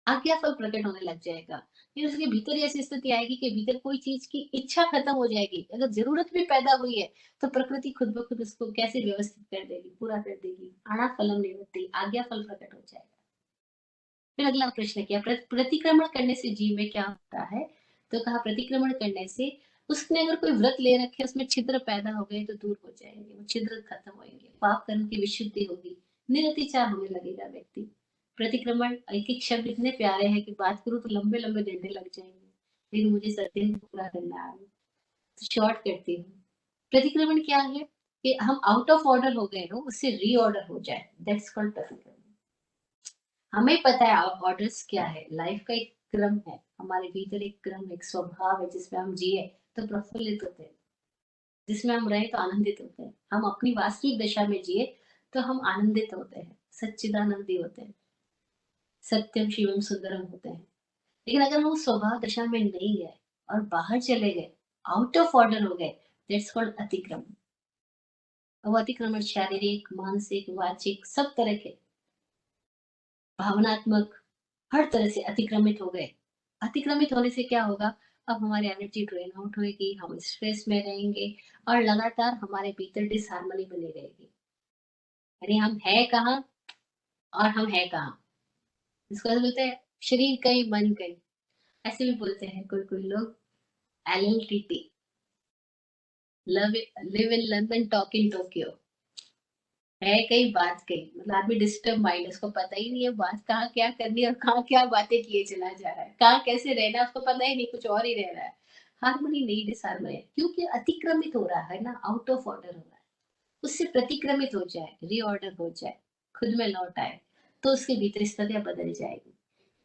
आज्ञा फल प्रकट होने लग जाएगा। फिर उसके भीतर ही ऐसी स्थिति आएगी कि भीतर कोई चीज की इच्छा खत्म हो जाएगी। अगर जरूरत भी पैदा हुई है तो प्रकृति खुद ब खुद उसको कैसे व्यवस्थित कर देगी, पूरा कर देगी। आड़ा फलम निवृत्ति, आज्ञा फल प्रकट हो जाएगा। फिर अगला प्रश्न किया, प्रतिक्रमण करने से जीव में क्या होता है? तो कहा प्रतिक्रमण करने से उसने अगर कोई व्रत ले रखे, उसमें छिद्र पैदा हो गए तो दूर हो जाएंगे, वो छिद्र खत्म होंगे, पाप कर्म की विशुद्धि होगी, निरतिचार होने लगेगा व्यक्ति। प्रतिक्रमण एक एक शब्द इतने प्यारे हैं कि बात करूं तो लंबे लंबे डंडे लग जाएंगे, लेकिन मुझे सत्य पूरा करना है, तो शॉर्ट करती हूँ। प्रतिक्रमण क्या है? कि हम आउट ऑफ ऑर्डर हो गए हो, उससे रीऑर्डर हो जाए, दैट्स कॉल्ड प्रतिक्रमण। हमें पता है ऑर्डर्स क्या है, लाइफ का एक क्रम है, हमारे भीतर एक क्रम, एक स्वभाव है जिसमें हम जिए तो प्रफुल्लित होते हैं, जिसमें हम रहे तो आनंदित होते हैं, हम अपनी वास्तविक दशा में जिए तो हम आनंदित होते हैं, सच्चिदानंदी होते हैं, सत्यम शिवम सुंदरम होते हैं। लेकिन अगर हम उस स्वभाव दशा में नहीं गए और बाहर चले गए, आउट ऑफ ऑर्डर हो गए, दैट्स कॉल्ड अतिक्रमण। और वो अतिक्रमण शारीरिक, मानसिक, वाचिक, सब तरह के, भावनात्मक, हर तरह से अतिक्रमित हो गए। अतिक्रमित होने से क्या होगा? अब हमारी एनर्जी ड्रेन आउट होएगी, हम स्ट्रेस में रहेंगे, और लगातार हमारे भीतर डिसहार्मनी बनी रहेगी। यानी हम है कहाँ और हम है कहाँ। इसको ऐसे बोलते हैं, शरीर कहीं मन कहीं, ऐसे भी बोलते हैं कोई कोई लोग। LLTT, love live in London talk in Tokyo. है कहीं बात कहीं, मतलब आदमी डिस्टर्ब माइंड, उसको पता ही नहीं है बात कहाँ क्या करनी है और कहाँ क्या बातें किए चला जा रहा है, कहाँ कैसे रहना है उसको पता ही नहीं, कुछ और ही रह रहा है। हार्मनी नहीं, डिसहार्मनी, क्योंकि अतिक्रमित हो रहा है ना, आउट ऑफ ऑर्डर हो रहा है। उससे प्रतिक्रमित हो जाए, रीऑर्डर हो जाए, खुद में लौट आए, तो उसके भीतर स्थितियां बदल जाएगी।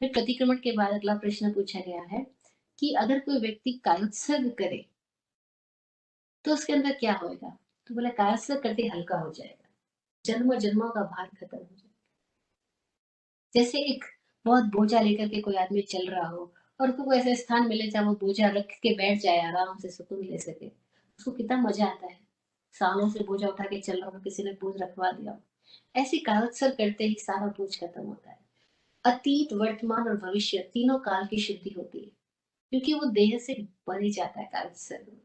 फिर प्रतिक्रमण के बाद अगला प्रश्न पूछा गया है कि अगर कोई व्यक्ति कायोत्सर्ग करे तो उसके अंदर क्या होएगा? तो बोला कायोत्सर्ग करके हल्का हो जाएगा, जन्म जन्मों का भार खत्म हो जाएगा। जैसे एक बहुत बोझा लेकर के कोई आदमी चल रहा हो और उसको कोई ऐसा स्थान मिले जहाँ वो बोझा रख के बैठ जाए, आराम से सुकून ले सके, उसको कितना मजा आता है। सालों से बोझा उठा के चल रहा हो, किसी ने बोझ रखवा दिया हो। ऐसी कायोत्सर्ग करते ही सारा बोझ खत्म होता है। अतीत, वर्तमान और भविष्य तीनों काल की शुद्धि होती है, क्योंकि वो देह से बन जाता है कायोत्सर्ग में।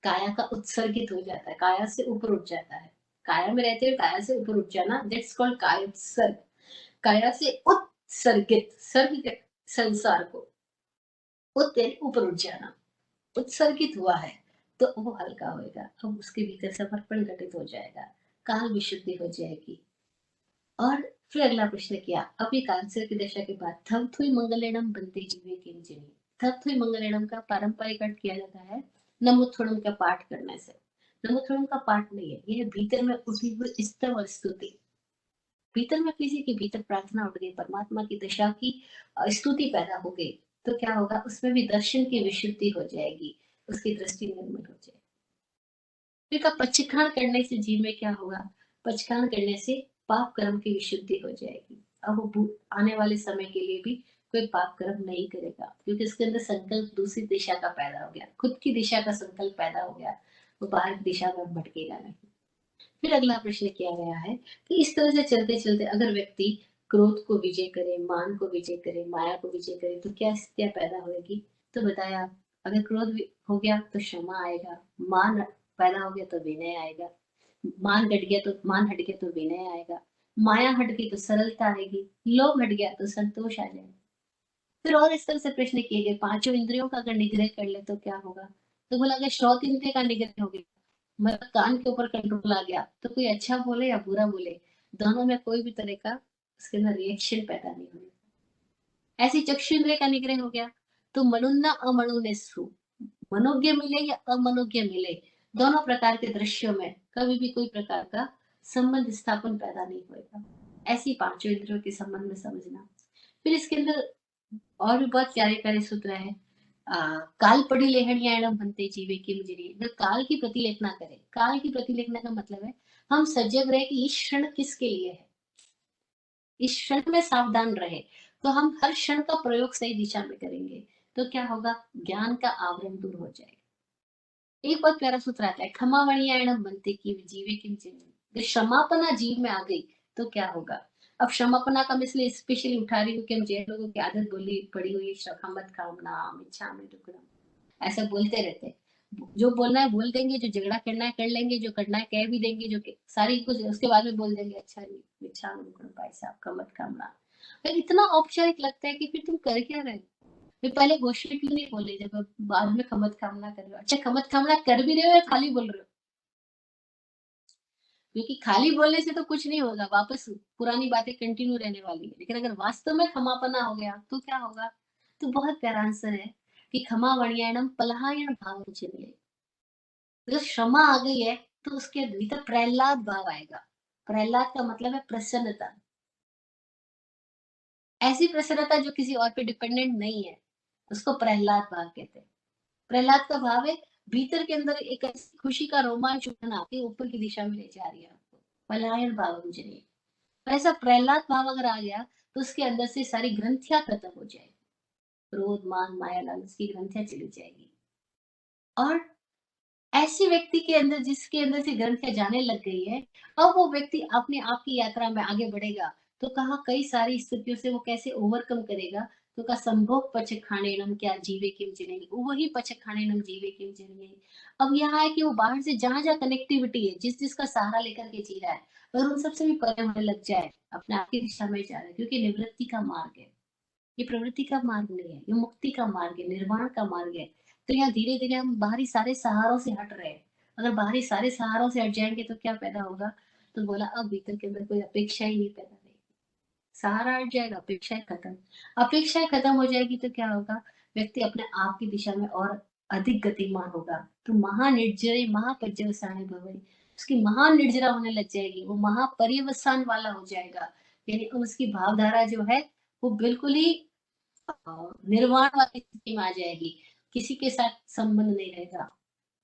काया का उत्सर्गित हो जाता है, काया से ऊपर उठ जाता है। काया में रहते हुए काया से ऊपर उठ जाना, दैट्स कॉल्ड कायोत्सर्ग। काया से उत्सर्गित, सर्ग संसार को, उत यानी ऊपर उठ जाना, उत्सर्गित हुआ है तो वो हल्का होएगा। अब उसके भीतर समर्पण घटित हो जाएगा, काल विशुद्धि हो जाएगी। और फिर अगला प्रश्न किया, अब ये कैंसर की दशा के बाद थपथुई मंगलेणम बनते जीवे किंचिनी। थपथुई मंगलेणम का पारंपरिक अर्थ किया जाता है नमोत्थोड़म का पाठ करने से। नमोत्थोड़म का पाठ नहीं है, यह भीतर में उठी हुई स्तव और स्तुति। भीतर में किसी के भीतर प्रार्थना उठ गई, परमात्मा की दशा की स्तुति पैदा हो गई, तो क्या होगा, उसमें भी दर्शन की विशुद्धि हो जाएगी, उसकी दृष्टि निर्मल हो जाएगी। फिर का पचखान करने से जीव में क्या होगा, पचखान करने से पाप कर्म की विशुद्धि हो जाएगी। अब वो आने वाले समय के लिए भी कोई पाप कर्म नहीं करेगा, क्योंकि इसके अंदर संकल्प दूसरी दिशा का पैदा हो गया, खुद की दिशा का संकल्प पैदा हो गया, वो बाहर की दिशा में भटकेगा नहीं। फिर अगला प्रश्न किया गया है कि इस तरह से चलते चलते अगर व्यक्ति क्रोध को विजय करे, मान को विजय करे, माया को विजय करे, तो क्या स्थितियां पैदा होगी। तो बताया, अगर क्रोध हो गया तो क्षमा आएगा, मान पैदा हो गया तो विनय आएगा, मान हट गया तो विनय आएगा, माया हट गई तो सरलता आएगी, लोभ हट गया तो संतोष आ जाएगा। फिर और इस तरह से प्रश्न किए गए, पांचों इंद्रियों का अगर निग्रह कर ले तो क्या होगा। तो बोला अगर श्रोत इंद्रिय का निग्रह हो गया, मतलब कान के ऊपर कंट्रोल आ गया, तो कोई अच्छा बोले या बुरा बोले, दोनों में कोई भी तरह का उसके अंदर रिएक्शन पैदा नहीं होगा। ऐसे चक्षु इंद्रिय का निग्रह हो गया, तो मनुन्ना अमनुनेसु, मनोज्ञ मिले या अमनोज्ञ मिले, दोनों प्रकार के दृश्यों में कभी भी कोई प्रकार का संबंध स्थापन पैदा नहीं होगा। ऐसी पांचों इंद्रियों के संबंध में समझना। फिर इसके अंदर और भी बहुत प्यारे प्यारे सूत्र है। काल पड़ी लेहड़ियाणम बनते जीवे की मुजरी, अगर काल की प्रतिलेखना करें, काल की प्रतिलेखना का मतलब है हम सजग रहे कि इस क्षण किसके लिए है, इस क्षण में सावधान रहे, तो हम हर क्षण का प्रयोग सही दिशा में करेंगे, तो क्या होगा, ज्ञान का आवरण दूर हो जाएगा। एक बहुत प्यारा सूत्र आता है, क्षमावणियाणम बनते की जीवे की मुजरी, अगर क्षमापना जीव में आ गई तो क्या होगा। अब क्षमापना का मैं इसलिए स्पेशली उठा रही हूँ कि हम जैन लोगों की आदत बोली पड़ी हुई है, शखमत कामना इच्छा में टुकड़ा, ऐसा बोलते रहते हैं। जो बोलना है बोल देंगे, जो झगड़ा करना है कर लेंगे, जो करना है कह भी देंगे, सारी कुछ उसके बाद में बोल देंगे अच्छा नहीं, इच्छा में टुकड़ा भाई साहब का मत कामना। फिर इतना औपचारिक लगता है कि फिर तुम कर क्या रहे हो। फिर पहले घोषणा क्यों नहीं बोले, जब अब बाद में खमत कामना कर रहे हो, अच्छा खमत कामना कर भी रहे हो या खाली बोल रहे हो। क्योंकि खाली बोलने से तो कुछ नहीं होगा, वापस पुरानी बातें कंटिन्यू रहने वाली है, लेकिन अगर वास्तव में क्षमापना हो गया तो क्या होगा। तो बहुत प्यारा आंसर है कि क्षमा वणियाणम पलायन भाव चिन्ह, अगर क्षमा आ गई है तो उसके भीतर प्रहलाद भाव आएगा। प्रहलाद का मतलब है प्रसन्नता, ऐसी प्रसन्नता जो किसी और पे डिपेंडेंट नहीं है, उसको प्रहलाद भाव कहते हैं। प्रहलाद का भाव है भीतर के अंदर एक ऐसी खुशी का रोमांच उठना कि ऊपर की दिशा में ले जा रही है आपको, पलायन भाव मुझे। ऐसा प्रहलाद भाव अगर आ गया तो उसके अंदर से सारी ग्रंथियां खत्म हो जाएगी, क्रोध मान माया लालच की ग्रंथियां चली जाएगी। और ऐसे व्यक्ति के अंदर जिसके अंदर से ग्रंथियां जाने लग गई है, अब वो व्यक्ति अपने आप की यात्रा में आगे बढ़ेगा, तो कहा कई सारी स्थितियों से वो कैसे ओवरकम करेगा। तो का संभोग पच खाने नम क्या जीवे किम जिनेंगे, वही पच खाने नम जीवे किम जिनेंगे। अब यहाँ है कि वो बाहर से जहां जहां कनेक्टिविटी है, जिस जिसका सहारा लेकर के जी रहा है, अगर उन सबसे भी परे होने लग जाए, अपने आप की दिशा में जा रहा है, क्योंकि निवृत्ति का मार्ग है, ये प्रवृत्ति का मार्ग नहीं है, ये मुक्ति का मार्ग है, निर्वाण का मार्ग है। तो यहाँ धीरे धीरे हम बाहरी सारे सहारों से हट रहे हैं। अगर बाहरी सारे सहारों से हट जाएंगे तो क्या पैदा होगा। तो बोला अब भीतर के अंदर कोई अपेक्षा ही नहीं पैदा नहीं, सहारा हट जाएगा, अपेक्षाएं खत्म। अपेक्षाएं खत्म हो जाएगी तो क्या होगा, व्यक्ति अपने आप की दिशा में और अधिक गतिमान होगा। तो महानिर्जरे महापर्यवसाने भवेत्, उसकी महानिर्जरा होने लग जाएगी, वो महापर्यवसान वाला हो जाएगा। यानी उसकी भावधारा जो है, वो बिल्कुल ही निर्वाण वाली स्थिति में आ जाएगी, किसी के साथ संबंध नहीं रहेगा।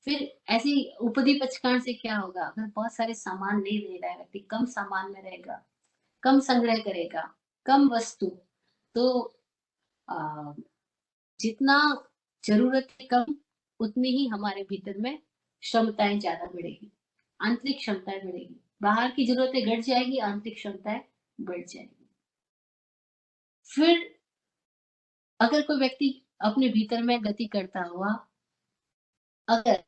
फिर ऐसी उपदी पचकांड से क्या होगा? अगर बहुत सारे सामान नहीं ले रहा है व्यक्ति, कम सामान में रहेगा, कम संग्रह करेगा, कम वस्तु, तो अ, जितना ज़रूरत है कम, उतनी ही हमारे भीतर में क्षमताएँ ज़्यादा बढ़ेगी, आंतरिक क्षमताएँ बढ़ेगी। बाहर की ज़रूरतें घट जाएगी, आंतरिक क्षमताएँ बढ़ जाएगी। फिर अगर कोई व्यक्ति अपने भीतर में गति करता हुआ, अगर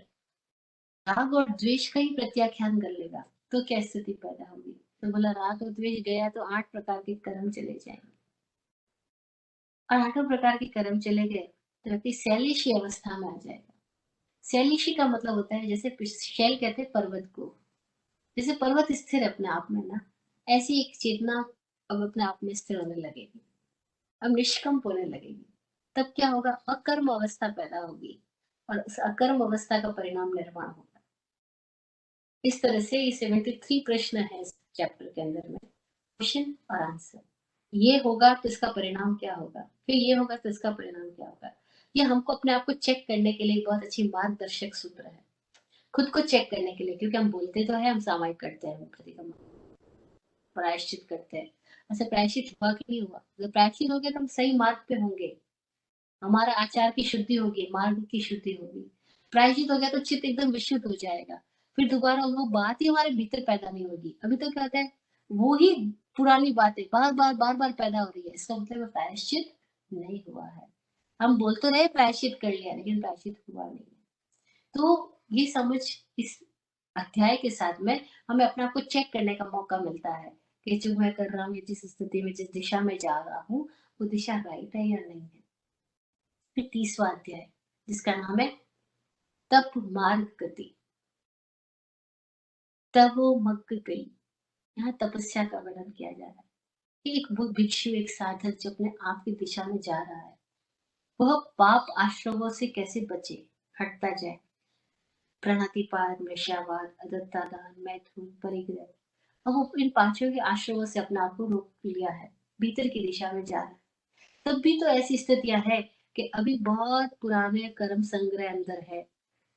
राग और द्वेष का ही प्रत्याख्यान कर लेगा, तो क्या स्थिति पैदा होगी? तो बोला राग और द्वेष गया तो 8 प्रकार के कर्म चले जाएँगे। और 8 प्रकार के कर्म चले गए, तो व्यक्ति शैलेशी अवस्था में आ जाएगा। शैलेशी का मतलब होता है जैसे शैल कहते हैं पर्वत को। जैसे पर्वत स्थिर है अपने आप में ना, ऐसी एक चेतना अब अपने आप में स्थिर होने लगेगी। अब निष्कंप होने लगेगी। तब क्या होगा? अकर्म अवस्था पैदा होगी और उस अकर्म अवस्था का परिणाम निर्वाण होगा। इस तरह से ये 73 प्रश्न है इस चैप्टर के अंदर में, क्वेश्चन और आंसर। ये होगा तो इसका परिणाम क्या होगा? फिर ये होगा तो इसका परिणाम क्या होगा? ये हमको अपने आप को चेक करने के लिए बहुत अच्छी मार्गदर्शक सूत्र है। खुद को चेक करने के लिए, क्योंकि हम बोलते तो हैं, हम सामायिक करते हैं, प्रतिक्रमण, प्रायश्चित करते हैं। ऐसे प्रायश्चित हुआ कि नहीं हुआ? अगर प्रायश्चित हो गया तो हम सही मार्ग पे होंगे। हमारा आचार की शुद्धि होगी, मार्ग की शुद्धि होगी। प्रायश्चित हो गया तो चित्त एकदम विशुद्ध हो जाएगा। फिर दोबारा वो बात ही हमारे भीतर पैदा नहीं होगी। अभी तो क्या होता है, वो ही पुरानी बातें बार-बार पैदा हो रही है। इसका मतलब है प्रायश्चित नहीं हुआ है। हम बोल तो रहे प्रायश्चित कर लिया, लेकिन प्रायश्चित हुआ नहीं है। तो ये समझ इस अध्याय के साथ में हमें अपने आप को चेक करने का मौका मिलता है कि जो मैं कर रहा हूँ, या जिस स्थिति में, जिस दिशा में जा रहा हूँ, वो दिशा राइट है या नहीं है। फिर 30वां अध्याय, जिसका नाम है तप मार्ग गति। तब वो मग्न गई। यहाँ तपस्या का वर्णन किया जा रहा है कि एक वो भिक्षु, एक साधक जो अपने आप की दिशा में जा रहा है, वह पाप आश्रमों से कैसे बचे, हटता जाए। प्रणतिपात, मृषावाद, अदत्ता दान, मैथुन, परिग्रह। अब वो इन पांचों के आश्रमों से अपने आप को रोक लिया है, भीतर की दिशा में जा रहा है। तब भी तो ऐसी स्थितियां है कि अभी बहुत पुराने कर्म संग्रह अंदर है,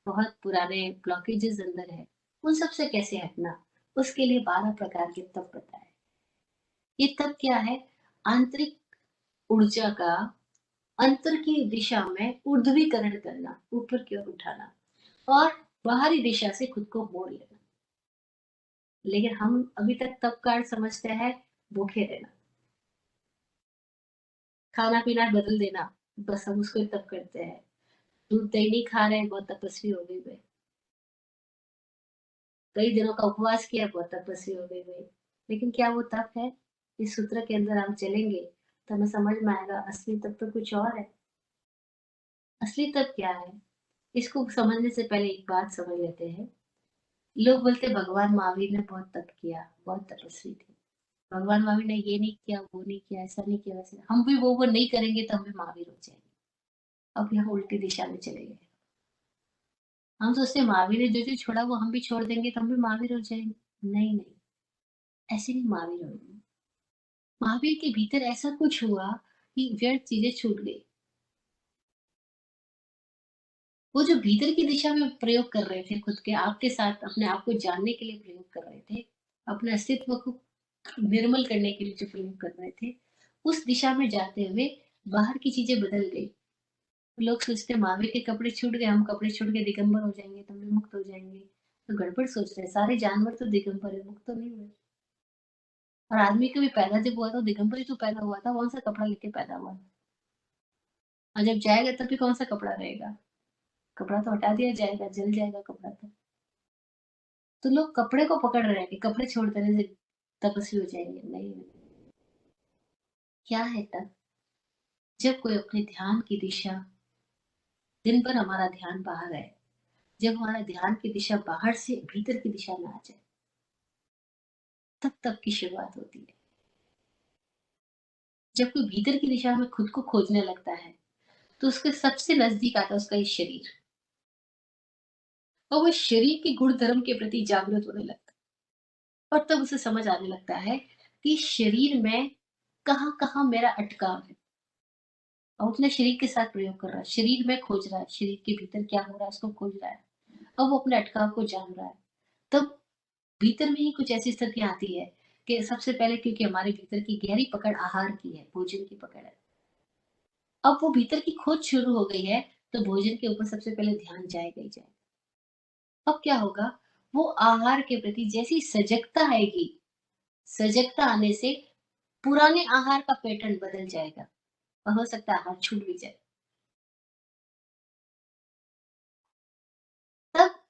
बहुत पुराने ब्लॉकेजेस अंदर है। उन सब से कैसे हटना? उसके लिए 12 प्रकार के तप बताए। ये तप क्या है? आंतरिक ऊर्जा का अंतर की दिशा में ऊर्ध्वीकरण करना, ऊपर की ओर उठाना, और बाहरी दिशा से खुद को मोड़ लेना। लेकिन हम अभी तक तप का अर्थ समझते हैं भूखे रहना, खाना पीना बदल देना, बस हम उसको ही तप करते हैं। दूध दही नहीं खा रहे हैं, बहुत तपस्वी हो गए वे। कई दिनों का उपवास किया, बहुत तपस्वी हो गए वे। लेकिन क्या वो तप है? इस सूत्र के अंदर हम चलेंगे तो हमें समझ में आएगा असली तप तो कुछ और है। असली तप क्या है? इसको समझने से पहले एक बात समझ लेते हैं। लोग बोलते भगवान महावीर ने बहुत तप किया, बहुत तपस्वी थे। भगवान महावीर ने ये नहीं किया, वो नहीं किया, ऐसा नहीं किया, वैसा। हम भी वो नहीं करेंगे तो हम भी महावीर हो जाएंगे। अब यहाँ उल्टी दिशा में चले गए। हम सोचते हैं महावीर ने जो जो छोड़ा वो हम भी छोड़ देंगे तो हम भी महावीर हो जाएंगे। नहीं नहीं, ऐसे नहीं महावीर होंगे। महावीर के भीतर ऐसा कुछ हुआ कि व्यर्थ चीजें छूट गई। वो जो भीतर की दिशा में प्रयोग कर रहे थे, खुद के आप के साथ अपने आप को जानने के लिए प्रयोग कर रहे थे, अपने अस्तित्व को निर्मल करने के लिए जो प्रयोग कर रहे थे, उस दिशा में जाते हुए बाहर की चीजें बदल गई। लोग सोचते हैं महावीर के कपड़े छूट गए, हम कपड़े छोड़ के दिगंबर हो जाएंगे तो हम भी मुक्त हो जाएंगे। तो गड़बड़ सोच रहे हैं, सारे जानवर तो दिगंबर है, मुक्त तो नहीं हुए। और आदमी का भी पैदा जब हुआ था दिगंबर ही तो पैदा हुआ था, कौन सा कपड़ा लेके पैदा हुआ था? और जब जाएगा तब भी कौन सा कपड़ा रहेगा? कपड़ा तो हटा दिया जाएगा, जल जाएगा कपड़ा तो लोग कपड़े को पकड़ रहे हैं कि कपड़े छोड़ देने से तपस्वी हो जाएंगे। नहीं नहीं। क्या है तब? जब कोई अपने ध्यान की दिशा, दिन भर हमारा ध्यान बाहर है, जब हमारा ध्यान की दिशा बाहर से भीतर की दिशा में आ जाए, तब तब की शुरुआत होती है। जब कोई भीतर की दिशा में खुद को खोजने लगता है, तो उसके सबसे नज़दीक आता है उसका ये शरीर, और वो शरीर के गुण धर्म के प्रति जागृत होने लगता है। और तब उसे समझ आने लगता है कि शरीर में कहाँ-कहाँ मेरा अटकाव है, और अपने शरीर के साथ प्रयोग कर रहा है। शरीर में खोज रहा है, शरीर के भीतर क्या हो रहा है उसको खोज रहा है। अब वो अपने अटकाव को जान रहा है। तब भीतर में ही कुछ ऐसी स्थितियाँ आती है कि सबसे पहले, क्योंकि हमारे भीतर की गहरी पकड़ आहार की है, भोजन की पकड़ है। अब वो भीतर की खोज शुरू हो गई है, तो भोजन के ऊपर सबसे पहले ध्यान जाएगा ही जाएगा। अब क्या होगा? वो आहार के प्रति जैसी सजगता आएगी, सजगता आने से पुराने आहार का पैटर्न बदल जाएगा, और हो सकता है आहार छूट भी जाए। तब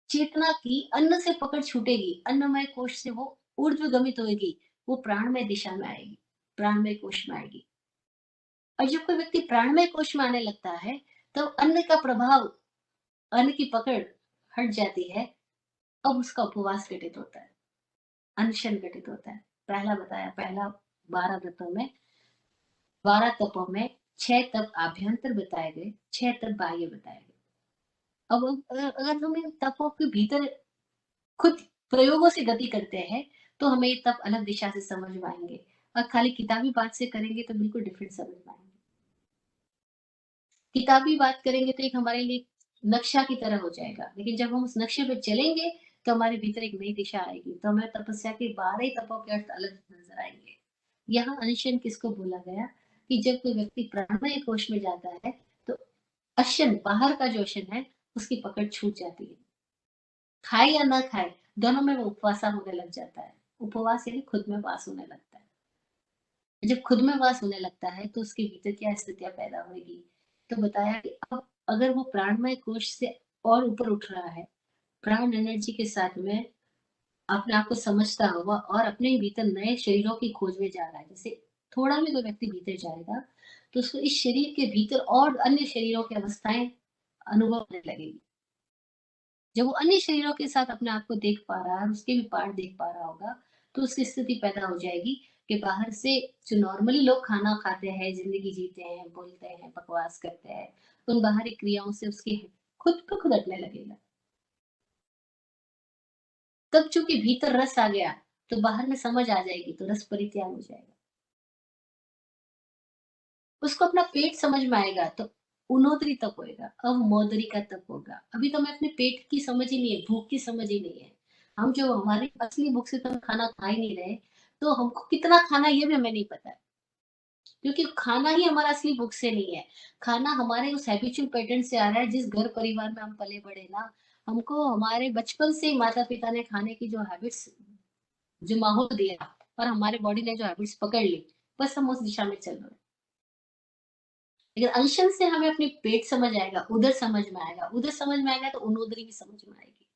चेतना की अन्न से पकड़ छूटेगी, अन्नमय कोश से वो ऊर्ध्वगमित होएगी, वो प्राणमय दिशा में आएगी, प्राणमय कोश में आएगी। और जब कोई व्यक्ति प्राणमय कोश में आने लगता है, तो अन्न का प्रभाव, अन्न की पकड़ हट जाती है। अब उसका उपवास घटित होता है, अनशन घटित होता है। पहला बताया, पहला 12 व्रतों में, 12 तपों में 6 तप आभ्यंतर बताए गए, 6 तप बाह्य बताए गए। अब अगर हम इन तपों के भीतर खुद प्रयोगों से गति करते हैं, तो हमें ये तप अलग दिशा से समझ में आएँगे, और खाली किताबी बात से करेंगे तो बिल्कुल डिफरेंट समझ में आएँगे। किताबी बात करेंगे तो एक हमारे लिए नक्शा की तरह हो जाएगा, लेकिन जब हम उस नक्शे पे चलेंगे, तो हमारे भीतर एक नई दिशा आएगी, तो हमें तपस्या के 12 ही तपों के अर्थ अलग नज़र आएँगे। यहाँ अनशन किसको बोला गया? कि जब कोई व्यक्ति प्राणमय कोश में जाता है, तो अशन, बाहर का जो अशन है, उसकी पकड़ छूट जाती है। खाए या ना खाए, दोनों में वो उपवासा होने लग जाता है। उपवास यानी खुद में वास होने लगता है। जब खुद में वास होने लगता है, तो उसके भीतर क्या स्थितियाँ पैदा होएगी? तो बताया कि अब अगर वो प्राणमय कोश से और ऊपर उठ रहा है, प्राण एनर्जी के साथ में अपने आप को समझता हुआ और अपने ही भीतर नए शरीरों की खोज में जा रहा है। जैसे थोड़ा भी कोई व्यक्ति भीतर जाएगा, तो उसको इस शरीर के भीतर और अन्य शरीरों की अवस्थाएँ अनुभव होने लगेगी। जब वो अन्य शरीरों के साथ अपने आप को देख पा रहा है, उसके भी पार्ट देख पा रहा होगा, तो उसकी स्थिति पैदा हो जाएगी कि बाहर से जो नॉर्मली लोग खाना खाते हैं, ज़िंदगी जीते हैं, बोलते हैं, बकवास करते हैं, उन बाहरी क्रियाओं से उसकी खुद पे खुद हटने लगेगा। तब चूँकि भीतर रस आ गया, तो बाहर में समझ आ जाएगी, तो रस परित्याग हो जाएगा। उसको अपना पेट समझ में आएगा, तो उनोदरी तप होएगा, अब मोदरी का तप होगा। अभी तो हमें अपने पेट की समझ ही नहीं है, भूख की समझ ही नहीं है। हम जो हमारी असली भूख से तो हम खाना खा ही नहीं रहे, तो हमको कितना खाना है ये भी हमें नहीं पता है। क्योंकि खाना ही हमारा असली भूख से नहीं है। खाना हमारे उस हैबिचुअल पैटर्न से आ रहा है, जिस घर परिवार में हम पले-बड़े ना, हमको हमारे बचपन से ही माता-पिता ने खाने की जो हैबिट्स, जो माहौल दिया, और हमारे बॉडी ने जो हैबिट्स पकड़ ली, बस हम उस दिशा में चल रहे हैं। लेकिन अनशन से हमें अपनी पेट समझ आएगा, उदर समझ में आएगा, उदर समझ में आएगा तो उनोदरी भी समझ में आएगी।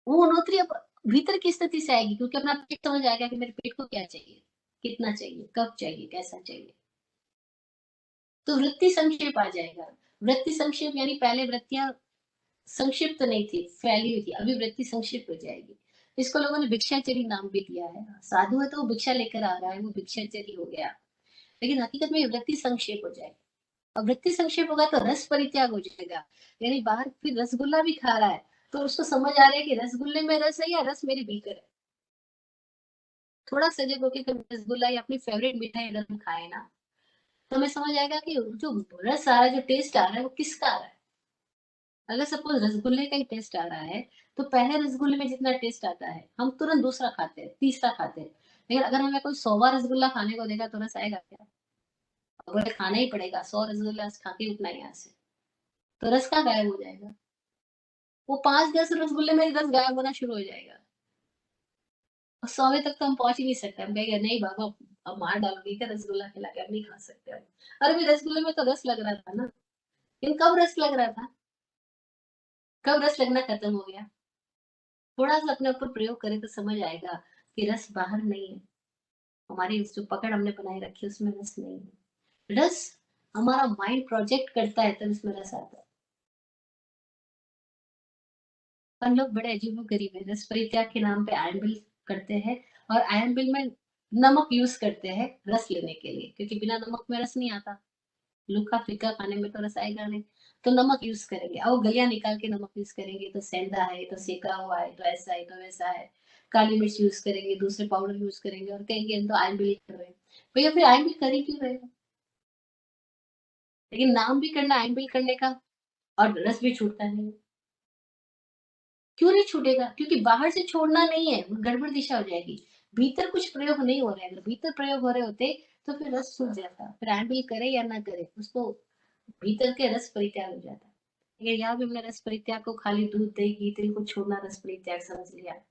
वो उनोदरी अब भीतर की स्थिति से आएगी, क्योंकि अपना पेट समझ आएगा कि मेरे पेट को क्या चाहिए, कितना चाहिए, कब चाहिए, कैसा चाहिए। तो वृत्ति संक्षेप आ जाएगा। वृत्ति संक्षेप यानी पहले वृत्तियाँ संक्षिप्त नहीं थी, फैली हुई थी, अभी वृत्ति संक्षिप्त हो जाएगी। इसको लोगों ने भिक्षाचरी नाम भी दिया है। साधु है तो वो भिक्षा लेकर आ रहा है, वो भिक्षाचरी हो गया। लेकिन हकीकत में ये वृत्ति संक्षेप हो जाएगी। और वृत्ति संक्षेप होगा तो रस परित्याग हो जाएगा। यानी बाहर फिर रसगुल्ला भी खा रहा है, तो उसको समझ आ रहा है कि रसगुल्ले में रस है या रस मेरे भीतर है। थोड़ा सजग होके कभी रसगुल्ला या अपनी फेवरेट मिठाई अगर हम खाएँ ना, तो हमें समझ आएगा कि जो रस आ रहा है, जो टेस्ट आ रहा है, वो किसका आ रहा है। अगर सपोज़ रसगुल्ले का ही टेस्ट आ रहा है, तो पहले रसगुल्ले में जितना टेस्ट आता है, हम तुरंत दूसरा खाते हैं, तीसरा खाते हैं। लेकिन अगर हमें कोई 100वाँ रसगुल्ला खाने को देगा, तो रस आएगा क्या? बोले खाना ही पड़ेगा, 100 रसगुल्ला खा के उठना है यहाँ से, तो रस कहाँ गायब हो जाएगा? वो 5-10 रसगुल्ले में ही रस गायब होना शुरू हो जाएगा। और 100वें तक तो हम पहुँच ही नहीं सकते। हम कहेंगे नहीं बाबा, अब मार डालोगे क्या रसगुल्ला खिला के, अब नहीं खा सकते अब। अरे भाई रसगुल्ले में तो रस लग रहा था ना, लेकिन कब रस लग रहा था? कब रस लगना खत्म हो गया? थोड़ा-सा अपने ऊपर प्रयोग करें तो समझ आएगा कि रस बाहर नहीं है। हमारी जो पकड़ हमने बनाए रखी है उसमें रस नहीं है। रस हमारा माइंड प्रोजेक्ट करता है तब इसमें रस आता है। हम लोग बड़े अजीबो-गरीब हैं। रस परित्याग के नाम पे आयन बिल करते हैं, और आयन बिल में नमक यूज़ करते हैं रस लेने के लिए, क्योंकि बिना नमक में रस नहीं आता। रूखा-फीका खाने में तो रस आएगा नहीं, तो नमक यूज़ करेंगे। और वो गलिया निकाल के नमक यूज़ करेंगे, तो सेंधा है, तो सेका हुआ है, तो ऐसा है, तो वैसा है। काली मिर्च यूज़ करेंगे, दूसरे पाउडर यूज़ करेंगे और कहेंगे हम तो आइमबी कर रहे हैं। भैया फिर आइमबी कर ही क्यों रहे हो? लेकिन नाम भी करना आइमबी करने का और रस भी छूटता नहीं है। क्यों नहीं छूटेगा? क्योंकि बाहर से छोड़ना नहीं है, वो गड़बड़ दिशा हो जाएगी। भीतर कुछ प्रयोग नहीं हो रहा है, अगर भीतर प्रयोग हो रहे होते, तो फिर रस छूट जाता। फिर आइमबी करे या ना करे, उसको भीतर के रस परित्याग हो जाता है। लेकिन यहाँ भी हमने रस परित्याग को खाली दूध, दही, घी, तेल को छोड़ना रस परित्याग समझ लिया।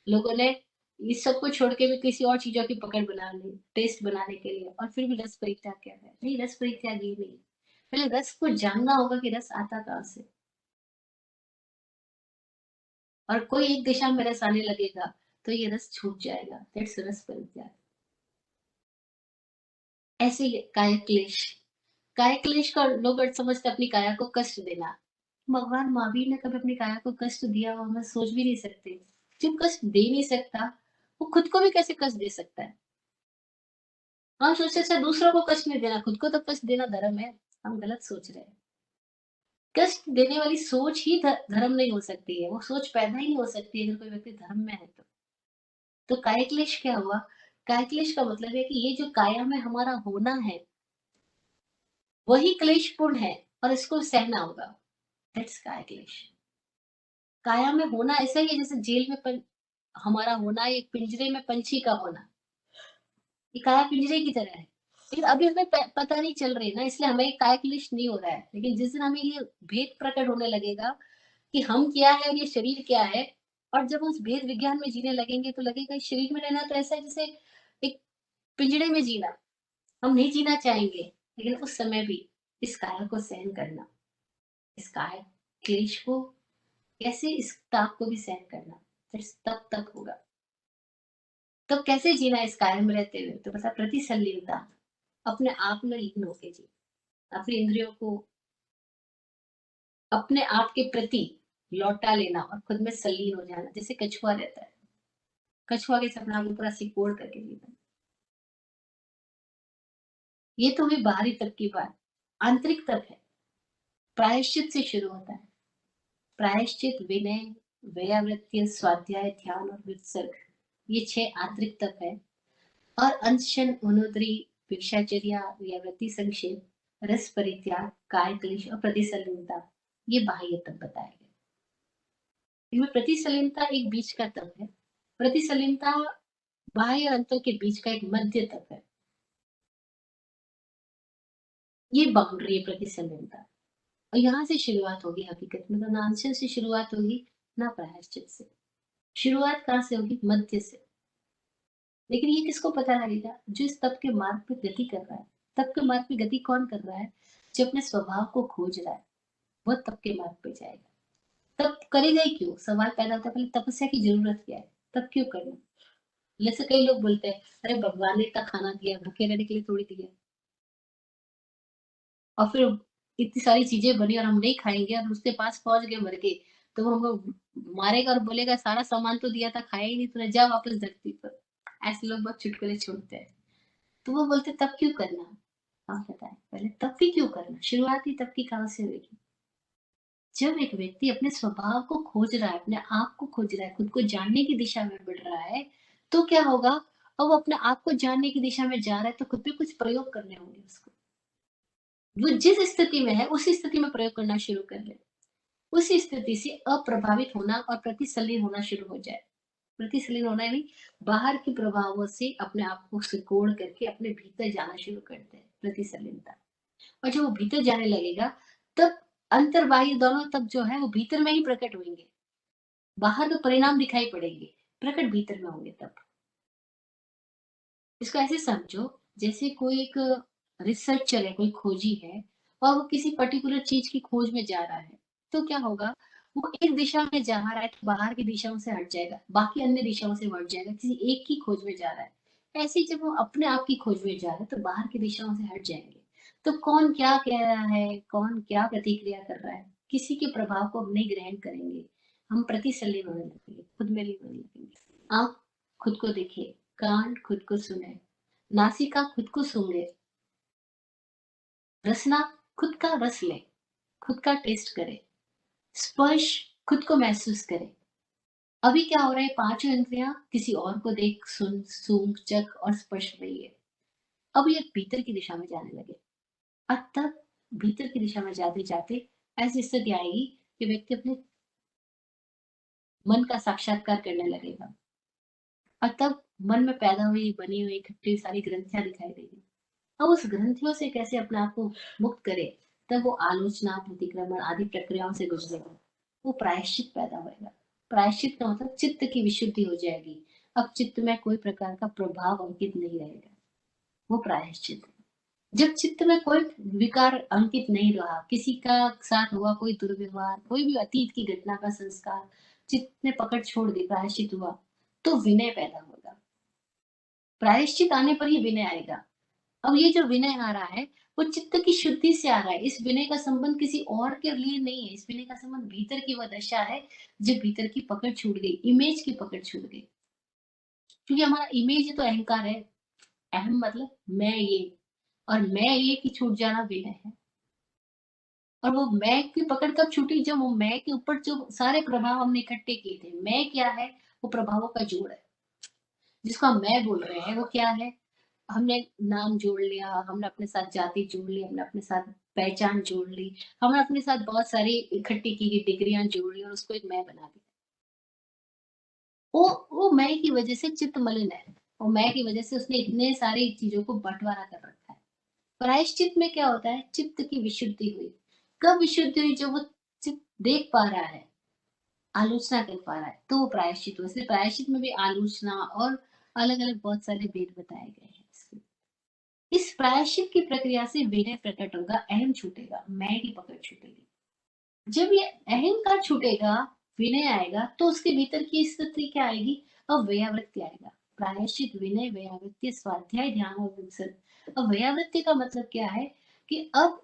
लोगों ने इस सब को छोड़ के भी किसी और चीज़ों की पकड़ बना ली, टेस्ट बनाने के लिए और फिर भी रस परित्याग क्या है? नहीं, रस परित्याग ये नहीं है। पहले रस को जानना होगा कि रस आता कहाँ से? और कोई एक दिशा में रस आने लगेगा, तो ये रस छूट जाएगा। दैट्स रस परित्याग। ऐसे ही काया क्लेश। काया क्लेश का लोग अर्थ समझते हैं अपनी काया को कष्ट देना। भगवान महावीर ने कभी अपनी काया को कष्ट दिया हो हम सोच भी नहीं सकते। जो कष्ट दे नहीं सकता, वो खुद को भी कैसे कष्ट दे सकता है? हम सोचते हैं दूसरों को कष्ट नहीं देना, खुद को तो कष्ट देना धर्म है। हम गलत सोच रहे हैं। कष्ट देने वाली सोच ही धर्म नहीं हो सकती है। वो सोच पैदा ही नहीं हो सकती अगर कोई व्यक्ति धर्म में है तो। तो काया क्लेश क्या हुआ? काया क्लेश का मतलब है कि ये जो काया में हमारा होना है, वही क्लेशपूर्ण है और इसको सहना होगा। दैट्स काया क्लेश। काया में होना ऐसा ही है जैसे जेल में हमारा होना, एक पिंजरे में पंछी का होना। ये काया पिंजरे की तरह है। लेकिन अभी हमें पता नहीं चल रही ना, इसलिए हमें काया क्लेश नहीं हो रहा है। लेकिन जिस दिन हमें ये भेद प्रकट होने लगेगा कि हम क्या है और ये शरीर क्या है, और जब उस भेद विज्ञान में जीने लगेंगे तो लगेगा इस शरीर में रहना तो ऐसा है जैसे एक पिंजड़े में जीना। हम नहीं जीना चाहेंगे, लेकिन उस समय भी इस काया को सहन करना, इस काया क्लेश को, कैसे इस ताप को भी सहन करना, फिर तब तक होगा। तो कैसे जीना इस काया में रहते हुए? तो बस प्रतिसंलिलता, अपने आप में लीन होके जी, अपनी इंद्रियों को अपने आप के प्रति लौटा लेना और खुद में संलीन हो जाना, जैसे कछुआ रहता है। कछुआ के सपना को पूरा सिकोड़ करके जीना। ये तो हुई बाहरी तक की बात। आंतरिक तक है। प्रायश्चित से शुरू होता है। प्रायश्चित, विनय, व्यावृत्ति, स्वाध्याय, ध्यान और विसर्ग, ये 6 आंतरिक तप है। और अनशन, उनुद्री, भिक्षाचर्या, व्यावृत्ति, संक्षेप, रस परित्याग, काय क्लेश और प्रतिसलिलता, ये बाह्य तप बताए गए। इनमें प्रतिसलिलता एक बीच का तप है। प्रतिसलिलता बाह्य अंतों के बीच का एक मध्य तप है। ये बाउंड्री है प्रतिसलिलता। और यहाँ से शुरुआत होगी हकीकत में, तो ना अनशन से शुरुआत होगी, ना प्रायश्चित से। शुरुआत कहाँ से होगी? मध्य से। लेकिन ये किसको पता लगेगा? जो इस तप के मार्ग पे गति कर रहा है। तप के मार्ग पे गति कौन कर रहा है? जो अपने स्वभाव को खोज रहा है, वह तप के मार्ग पे जाएगा। तप करेगा ही क्यों? सवाल पैदा होता है, पहले तपस्या की जरूरत क्या है? तप क्यों करना? जैसे कई लोग बोलते हैं, अरे भगवान ने इतना खाना दिया, भूखे रहने के लिए थोड़ी दिया। और फिर इतनी सारी चीजें बनी और हम नहीं खाएंगे और उसके पास पहुंच गए मर के, तो वो हमको मारेगा और बोलेगा सारा सामान तो दिया था, खाया ही नहीं तूने, जा वापस धरती पर। ऐसे लोग बहुत चुटकुले छोड़ते हैं। तो वो बोलते तब क्यों करना? आप बताएं, पहले तब भी क्यों करना? शुरुआत ही तब की कहाँ से हुई? जब एक व्यक्ति अपने स्वभाव को खोज रहा है, अपने आप को खोज रहा है, खुद को जानने की दिशा में बढ़ रहा है, तो क्या होगा? अब वो अपने आप को जानने की दिशा में जा रहा है, तो खुद पे कुछ प्रयोग करने होंगे उसको। वो जिस स्थिति में है, उसी स्थिति में प्रयोग करना शुरू कर ले। उसी स्थिति से अप्रभावित होना और प्रतिसलिल होना शुरू हो जाए। प्रतिसलिल होना यानी बाहर के प्रभावों से अपने आप को सिकोड़ करके अपने भीतर जाना शुरू करते हैं, प्रतिसलिलता। और जब वो भीतर जाने लगेगा, तब अंतर्बाह्य दोनों तब जो है वो भीतर में ही प्रकट होंगे। बाहर तो परिणाम दिखाई पड़ेंगे, प्रकट भीतर में होंगे तब। इसको ऐसे समझो, जैसे कोई एक रिसर्चर है, कोई खोजी है और वो किसी पर्टिकुलर चीज की खोज में जा रहा है, तो क्या होगा? वो एक दिशा में जा रहा है तो बाहर की दिशाओं से हट जाएगा, बाकी अन्य दिशाओं से हट जाएगा, किसी एक की खोज में जा रहा है। ऐसे ही जब वो अपने आप की खोज में जा रहा है तो बाहर की दिशाओं से हट जाएंगे। तो कौन क्या कह रहा है, कौन क्या प्रतिक्रिया कर रहा है, किसी के प्रभाव को हम नहीं ग्रहण करेंगे। हम प्रतिसलिल होने लगेंगे, खुद में लीन होने लगेंगे। आप खुद को देखिए, कान खुद को सुने, नासिका खुद को सूंघे, रसना खुद का रस ले, खुद का टेस्ट करे, स्पर्श खुद को महसूस करे। अभी क्या हो रहा है, पांचों इंद्रियां किसी और को देख, सुन, सूंघ, चख और स्पर्श रही है। अब ये भीतर की दिशा में जाने लगे। अब तक भीतर की दिशा में जाते जाते ऐसी स्थिति आएगी कि व्यक्ति अपने मन का साक्षात्कार करने लगेगा, और तब मन में पैदा हुई बनी हुई इकट्ठी सारी ग्रंथियां दिखाई देगी। अब उस ग्रंथियों से कैसे अपने आप को मुक्त करे, तब वो आलोचना, प्रतिक्रमण आदि प्रक्रियाओं से गुजरेगा। वो प्रायश्चित पैदा होएगा। प्रायश्चित का मतलब चित्त की विशुद्धि हो जाएगी। अब चित्त में कोई प्रकार का प्रभाव अंकित नहीं रहेगा, वो प्रायश्चित है। जब चित्त में कोई विकार अंकित नहीं रहा, किसी का साथ हुआ कोई दुर्व्यवहार, कोई भी अतीत की घटना का संस्कार चित्त ने पकड़ छोड़ दी, प्रायश्चित हुआ, तो विनय पैदा होगा। प्रायश्चित आने पर ही विनय आएगा। अब ये जो विनय आ रहा है, वो चित्त की शुद्धि से आ रहा है। इस विनय का संबंध किसी और के लिए नहीं है। इस विनय का संबंध भीतर की वह दशा है, जब भीतर की पकड़ छूट गई, इमेज की पकड़ छूट गई। क्योंकि हमारा इमेज ही तो अहंकार है। अहम मतलब मैं ये, और मैं ये की छूट जाना विनय है। और वो मैं की पकड़ कब छूटी, जब वो मैं के ऊपर जो सारे प्रभाव हमने इकट्ठे किए थे। मैं क्या है, वो प्रभावों का जोड़ है। जिसको हम मैं बोल रहे हैं वो क्या है, हमने नाम जोड़ लिया, हमने अपने साथ जाति जोड़ ली, हमने अपने साथ पहचान जोड़ ली, हमने अपने साथ बहुत सारी इकट्ठी की गई डिग्रियां जोड़ ली और उसको एक मैं बना दिया। वो मैं की वजह से चित्त मलिन है। वो मैं की वजह से उसने इतने सारी चीजों को बंटवारा कर रखा है। प्रायश्चित में क्या होता है, चित्त की विशुद्धि हुई। कब विशुद्धि हुई, जब वो चित्त देख पा रहा है, आलोचना कर पा रहा है, तो वो प्रायश्चित हुआ। इसलिए प्रायश्चित में भी आलोचना और अलग अलग बहुत सारे भेद बताए गए हैं इसके। इस प्रायश्चित की प्रक्रिया से विनय प्रकट होगा, अहम छूटेगा, मैं की पकड़ छूटेगी। जब ये अहंकार छूटेगा, विनय आएगा, तो उसके भीतर की स्थिति क्या आएगी, अब व्यावृत्ति आएगा। प्रायश्चित, विनय, व्यावृत्ति, स्वाध्याय, ध्यान और विमर्श। अब व्यावृत्ति का मतलब क्या है, कि अब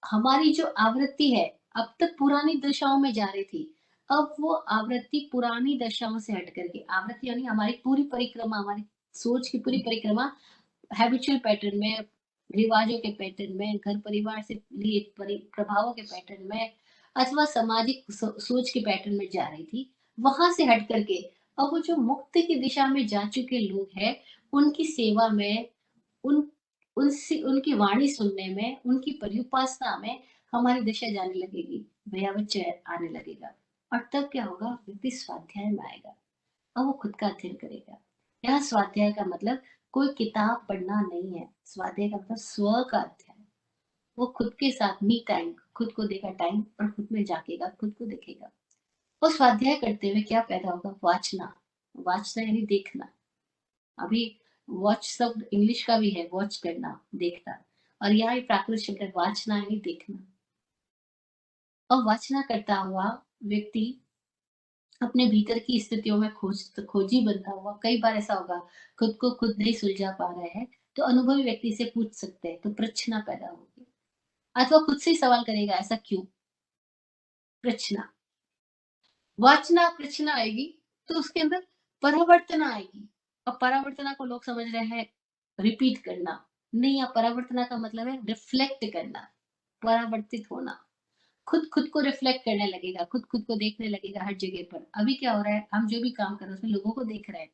हमारी जो आवृत्ति है, अब तक पुरानी दशाओं में जा रही थी, अब वो आवृत्ति पुरानी दशाओं से हट करके, आवृत्ति यानी हमारी पूरी परिक्रमा, हमारी सोच की पूरी परिक्रमा हैबिचुअल पैटर्न में, रिवाजों के पैटर्न में, घर परिवार से लिए प्रभावों के पैटर्न में, अथवा सामाजिक सोच के पैटर्न में जा रही थी। वहां से हट करके अब वो जो मुक्ति की दिशा में जा चुके लोग हैं, उनकी सेवा में, उन उनसे उनकी वाणी सुनने में, उनकी परिउपासना में हमारी दिशा जाने लगेगी, भयावह आने लगेगा। और तब क्या होगा, व्यक्ति स्वाध्याय में आएगा। अब वो खुद का अध्ययन करेगा। यहाँ स्वाध्याय का मतलब कोई किताब पढ़ना नहीं है। स्वाध्याय का मतलब स्व का अध्ययन। वो खुद के साथ मी टाइम, खुद को देगा टाइम, और खुद में झाकेगा, खुद को देखेगा। वो स्वाध्याय करते हुए क्या पैदा होगा, वाचना। वाचना यानी देखना। अभी वॉच शब्द इंग्लिश का भी है, वॉच करना, देखना, और यहाँ प्राकृत शब्द है वाचना यानी देखना। और वाचना करता हुआ व्यक्ति अपने भीतर की स्थितियों में खोजी बनता हुआ, कई बार ऐसा होगा, खुद को खुद नहीं सुलझा पा रहे हैं, तो अनुभवी व्यक्ति से पूछ सकते हैं, तो प्रश्न पैदा होगी। अथवा खुद से ही सवाल करेगा, ऐसा क्यों, प्रश्न। वाचना प्रश्न आएगी, तो उसके अंदर परावर्तन आएगी। और परावर्तना को लोग समझ रहे हैं रिपीट करना, नहीं। या परावर्तना का मतलब है रिफ्लेक्ट करना, परावर्तित होना। खुद खुद को रिफ्लेक्ट करने लगेगा, खुद खुद को देखने लगेगा हर जगह पर। अभी क्या हो रहा है, हम जो भी काम कर रहे हैं उसमें लोगों को देख रहे हैं।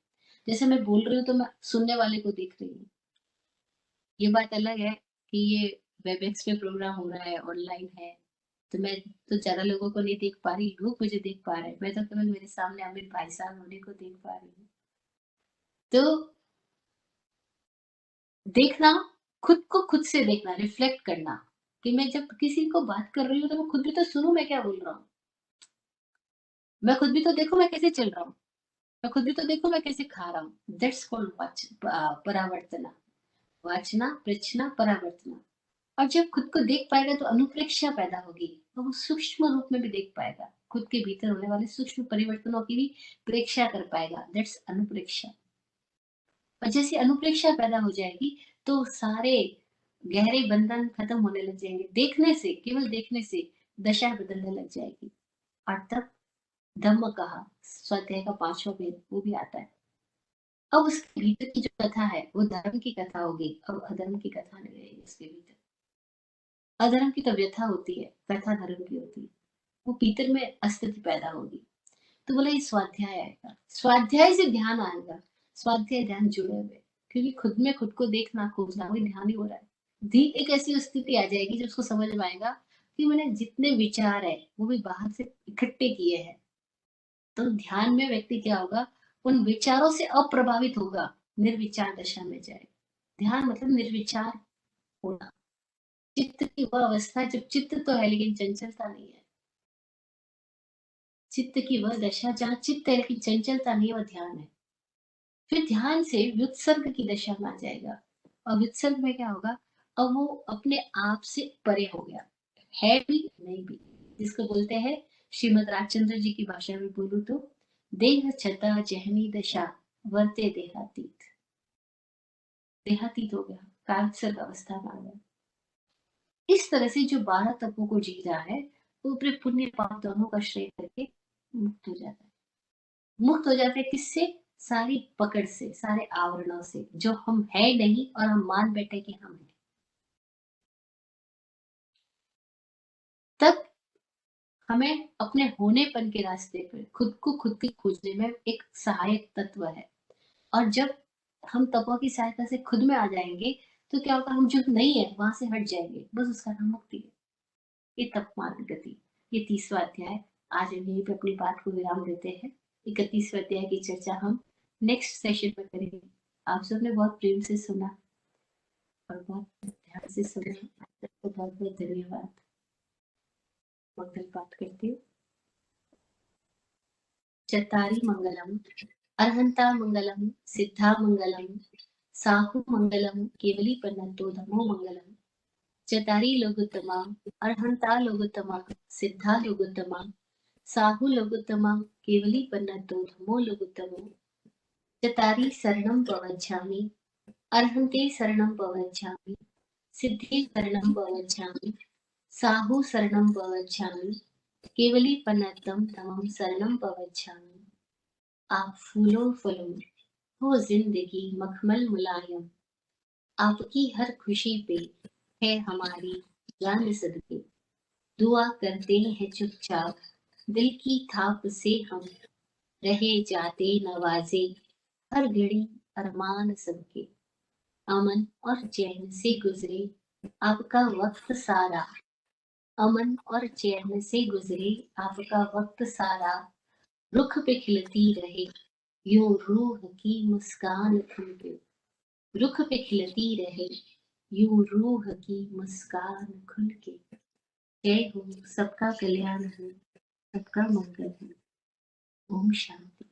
जैसे मैं बोल रही हूँ तो मैं सुनने वाले को देख रही हूँ। ये बात अलग है कि ये वेबएक्स पे प्रोग्राम हो रहा है, ऑनलाइन है, तो मैं तो ज्यादा लोगों को नहीं देख पा रही, लोग मुझे देख पा रहे हैं। मैं तो केवल मेरे सामने अमित भाई साहब होने को देख पा रही हूँ। तो देखना, खुद को खुद से देखना, रिफ्लेक्ट करना, कि मैं जब किसी को बात कर रही हूँ तो मैं खुद भी तो सुनूं मैं क्या बोल रहा हूँ। मैं खुद भी तो देखूं मैं कैसे चल रहा हूँ। मैं खुद भी तो देखो मैं कैसे खा रहा हूँ। दैट्स कॉल्ड वाच, परावर्तना। वाचना, प्रचना, परावर्तना। और जब खुद को देख पाएगा तो अनुप्रेक्षा पैदा होगी, तो वो सूक्ष्म रूप में भी देख पाएगा, खुद के भीतर होने वाले सूक्ष्म परिवर्तनों की भी प्रेक्षा कर पाएगा। दैट्स अनुप्रेक्षा। और जैसे अनुप्रेक्षा पैदा हो जाएगी, तो सारे गहरे बंधन खत्म होने लग जाएंगे। देखने से, केवल देखने से दशा बदलने लग जाएगी। और तब धम्म कहा, स्वाध्याय का पांचवा वेद, वो भी आता है। अब उसके भीतर की जो कथा है वो धर्म की कथा होगी, अब अधर्म की कथा नहीं रहेगी उसके भीतर। अधर्म की तो व्यथा होती है, कथा धर्म की होती है। वो भीतर में अस्तित्व पैदा होगी। तो बोला ये स्वाध्याय आएगा, स्वाध्याय से ध्यान आएगा। स्वाध्याय ध्यान जुड़े हुए, क्योंकि खुद में खुद को देखना खोजना वही ध्यान ही हो रहा है। एक ऐसी स्थिति आ जाएगी जब उसको समझ में आएगा कि मैंने जितने विचार है वो भी बाहर से इकट्ठे किए हैं। तो ध्यान में व्यक्ति क्या होगा, उन विचारों से अप्रभावित होगा, निर्विचार दशा में जाए। ध्यान मतलब निर्विचार होना। चित्त की वह अवस्था जब चित्त तो है लेकिन चंचलता नहीं है। चित्त की वह दशा जहाँ चित्त है लेकिन चंचलता नहीं, वह ध्यान है। फिर ध्यान से व्युत्सर्ग की दशा में आ जाएगा। और व्युत्सर्ग में क्या होगा, अब वो अपने आप से परे हो गया, है भी नहीं भी, जिसको बोलते हैं श्रीमद राजचंद्र जी की भाषा में बोलूं तो देह छता जहनी दशा वर्ते देहातीत। देहातीत हो गया, कालसर्ग अवस्था में आ गया। इस तरह से जो 12 तत्वों को जी रहा है वो अपने पुण्य पाप दोनों का श्रेय करके मुक्त हो जाता है। मुक्त हो जाते हैं किससे, सारी पकड़ से, सारे आवरणों से जो हम है नहीं और हम मान बैठे कि हम हैं। तब हमें अपने होनेपन के रास्ते पर खुद को खुद की खोजने में एक सहायक तत्व है। और जब हम तत्वों की सहायता से खुद में आ जाएंगे तो क्या होगा, हम जो नहीं है वहां से हट जाएंगे, बस उसका नाम मुक्ति है। ये तप मार्ग गति, ये 30वां अध्याय। आज हम यहीं पे अपनी बात को विराम देते हैं। 31वें अध्याय की चर्चा हम नेक्स्ट सेशन में करेंगे। आप सबने बहुत प्रेम से सुना और बहुत ध्यान से सुना, आप सबको बहुत बहुत धन्यवाद। मंगल पाठ करती हूँ। चतारी मंगलम, अर्हंता मंगलम, सिद्धा मंगलम, साहु मंगलम, केवली पन्नतो धमो मंगलम। चतारी लोगोत्तमा, अर्हंता लोगोत्तमा, सिद्धा लोगोत्तमा, साहु लोगोत्तमा, केवली पन्नतो धमो लोगोत्तमो। चतारी शरणं प्रवज्झामि, अर्हन्ते शरणं प्रवज्झामि, सिद्धे शरणं प्रवज्झामि, साहु शरणं प्रवज्झामि, केवली पन्नतम धमम शरणं प्रवज्झामि। आप फूलों फलों हो जिंदगी मखमल मुलायम, आपकी हर खुशी पे है हमारी जान सदके। दुआ करते हैं चुपचाप, दिल की थाप से हम रहे जाते नवाजे, हर घड़ी अरमान सबके। अमन और चैन से गुजरे आपका वक्त सारा, अमन और चैन से गुजरे आपका वक्त सारा। रुख पे खिलती रहे यूं रूह की मुस्कान खुल के, रुख पे खिलती रहे यूं रूह की मुस्कान खुल के। जय हो, सबका कल्याण हो, सबका मंगल हो। ओम शांति।